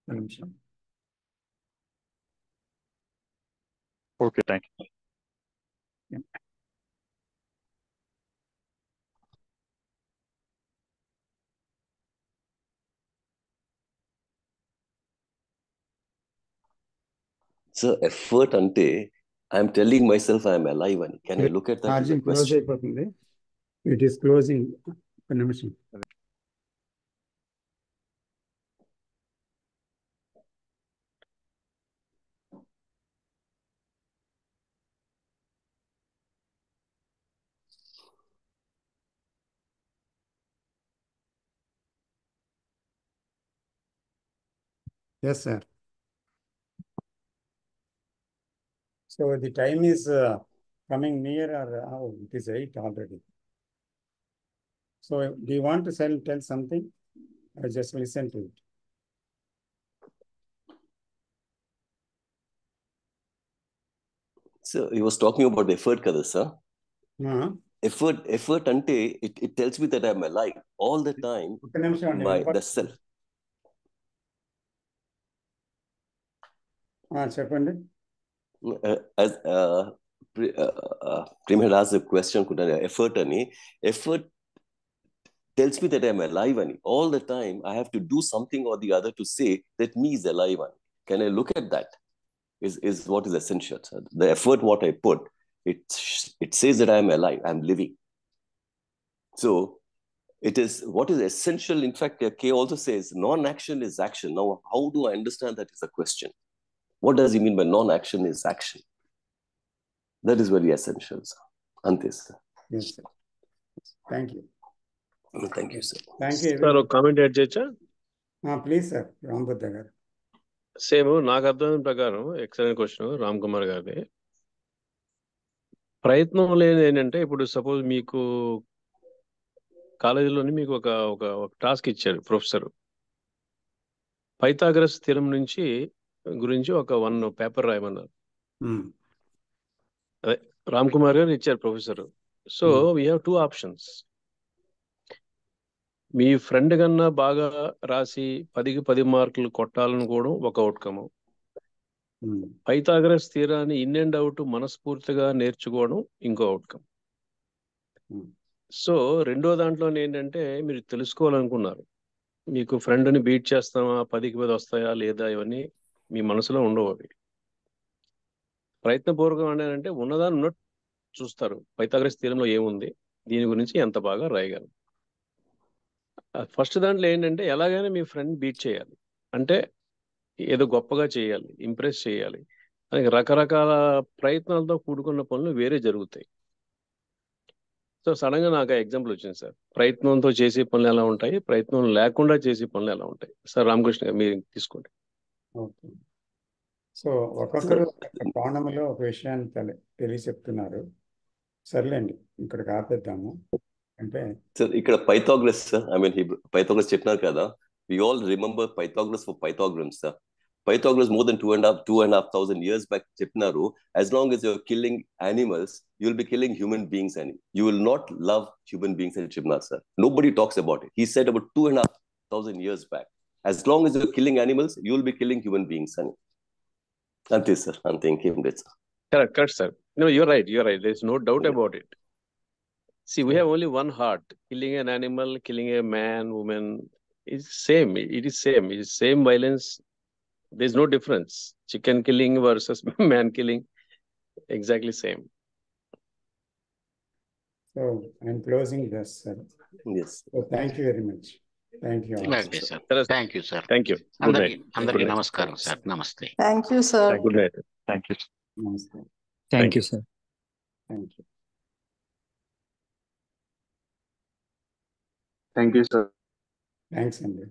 ఒక నిమిషం. Okay, thank you. So effort ante I'm telling myself I'm alive and can I look at that as a charging close question? అయిపోతుంది. It is closing. ఒక నిమిషం. Yes, sir. So the time is coming near, or it is 8 already. So do you want to tell something, or just listen to it? So he was talking about effort kada sir. Effort ante it tells me that I'm alive all the time. ఒక నిమిషం అండి, The self. చెప్పండి. As Prem had asked the question, effort ani, effort tells me that I'm alive ani. All the time I have to do something or the other to say that me is alive ani. Can I look at that? Is what is essential, sir. The effort what I put, it says that I'm alive, I'm living. So it is what is essential. In fact, K also says non-action is action. Now, how do I understand that is a question? What does he mean by non-action is action? That is very essential, sir. Ante, sir. Yes, sir. Thank you. Thank you, sir. Thank you. Sir ఒక కామెంట్ యాడ్ చేయొచ్చా? ప్లీజ్ సార్, రాంబుద్ధ గారు. సేమ్ నాకు అర్థమైన ప్రకారం ఎక్సలెంట్ క్వశ్చన్ రామ్ కుమార్ గారిది. ప్రయత్నం లేని ఏంటంటే, ఇప్పుడు సపోజ్ మీకు కాలేజీలోని మీకు ఒక ఒక టాస్క్ ఇచ్చారు ప్రొఫెసర్, పైథాగరస్ థియరం గురించి ఒక 1 పేపర్ రాయమన్నారు. అదే రామ్ కుమార్ గారు ఇచ్చారు professor. So we have 2 options. మీ ఫ్రెండ్ కన్నా బాగా రాసి 10కి 10 మార్కులు కొట్టాలనుకోవడం ఒక అవుట్కమ్. పైథాగరస్ థియరాన్ని ఇన్ అండ్ అవుట్ మనస్ఫూర్తిగా నేర్చుకోవడం ఇంకో అవుట్కమ్. సో రెండో దాంట్లో ఏంటంటే మీరు తెలుసుకోవాలనుకున్నారు, మీకు ఫ్రెండ్ని బీట్ చేస్తామా, 10కి 10 వస్తాయా లేదా, ఇవన్నీ మీ మనసులో ఉండవు. అవి ప్రయత్నపూర్వకం అంటే ఉన్నదాన్ని ఉన్నట్టు చూస్తారు. పైథాగరస్ థియరంలో ఏముంది, దీని గురించి ఎంత బాగా రాయగలరు. ఫస్ట్ దాంట్లో ఏంటంటే ఎలాగైనా మీ ఫ్రెండ్ బీట్ చేయాలి, అంటే ఏదో గొప్పగా చేయాలి, ఇంప్రెస్ చేయాలి. దానికి రకరకాల ప్రయత్నాలతో కూడుకున్న పనులు వేరే జరుగుతాయి. సో సడన్ గా నాకు ఎగ్జాంపుల్ వచ్చింది సార్. ప్రయత్నంతో చేసే పనులు ఎలా ఉంటాయి, ప్రయత్నం లేకుండా చేసే పనులు ఎలా ఉంటాయి. సార్ రామకృష్ణ గారు మీరు తీసుకోండి. ఓకే. సో ఒక్కొక్కరు ఒక కోణంలో ఒక విషయాన్ని తెలియచెప్తున్నారు. సర్లేండి, ఇక్కడికి ఆపేద్దాము. అంటే సార్ ఇక్కడ పైథాగరస్ సార్, పైథాగరస్ చెప్పినారు కదా, we all remember Pythagoras for Pythagoreans sir. Pythagoras more than 2,500 years back చెప్పినారు, as long as you're killing animals you will be killing human beings and you will not love human beings అని చెప్పినారు sir. Nobody talks about it. He said about 2,500 years back, as long as you're killing animals you will be killing human beings అని. అంతే సార్, అంతే, ఇంకేం లేదు sir. Correct sir. No, you're right, there's no doubt about it. See, we have only one heart. Killing an animal, killing a man, woman is same. It is same violence. There's no difference. Chicken killing versus man killing, exactly same. So I'm closing this, sir. Yes. So thank you very much. Thank you all. Okay sir, thank you sir. Thank you. Good night. అందరికీ నమస్కారం సార్. నమస్తే. Thank you sir. Good night. Thank you. Namaste. Thank you sir. Thank you. Thank you sir. Thanks, Andy.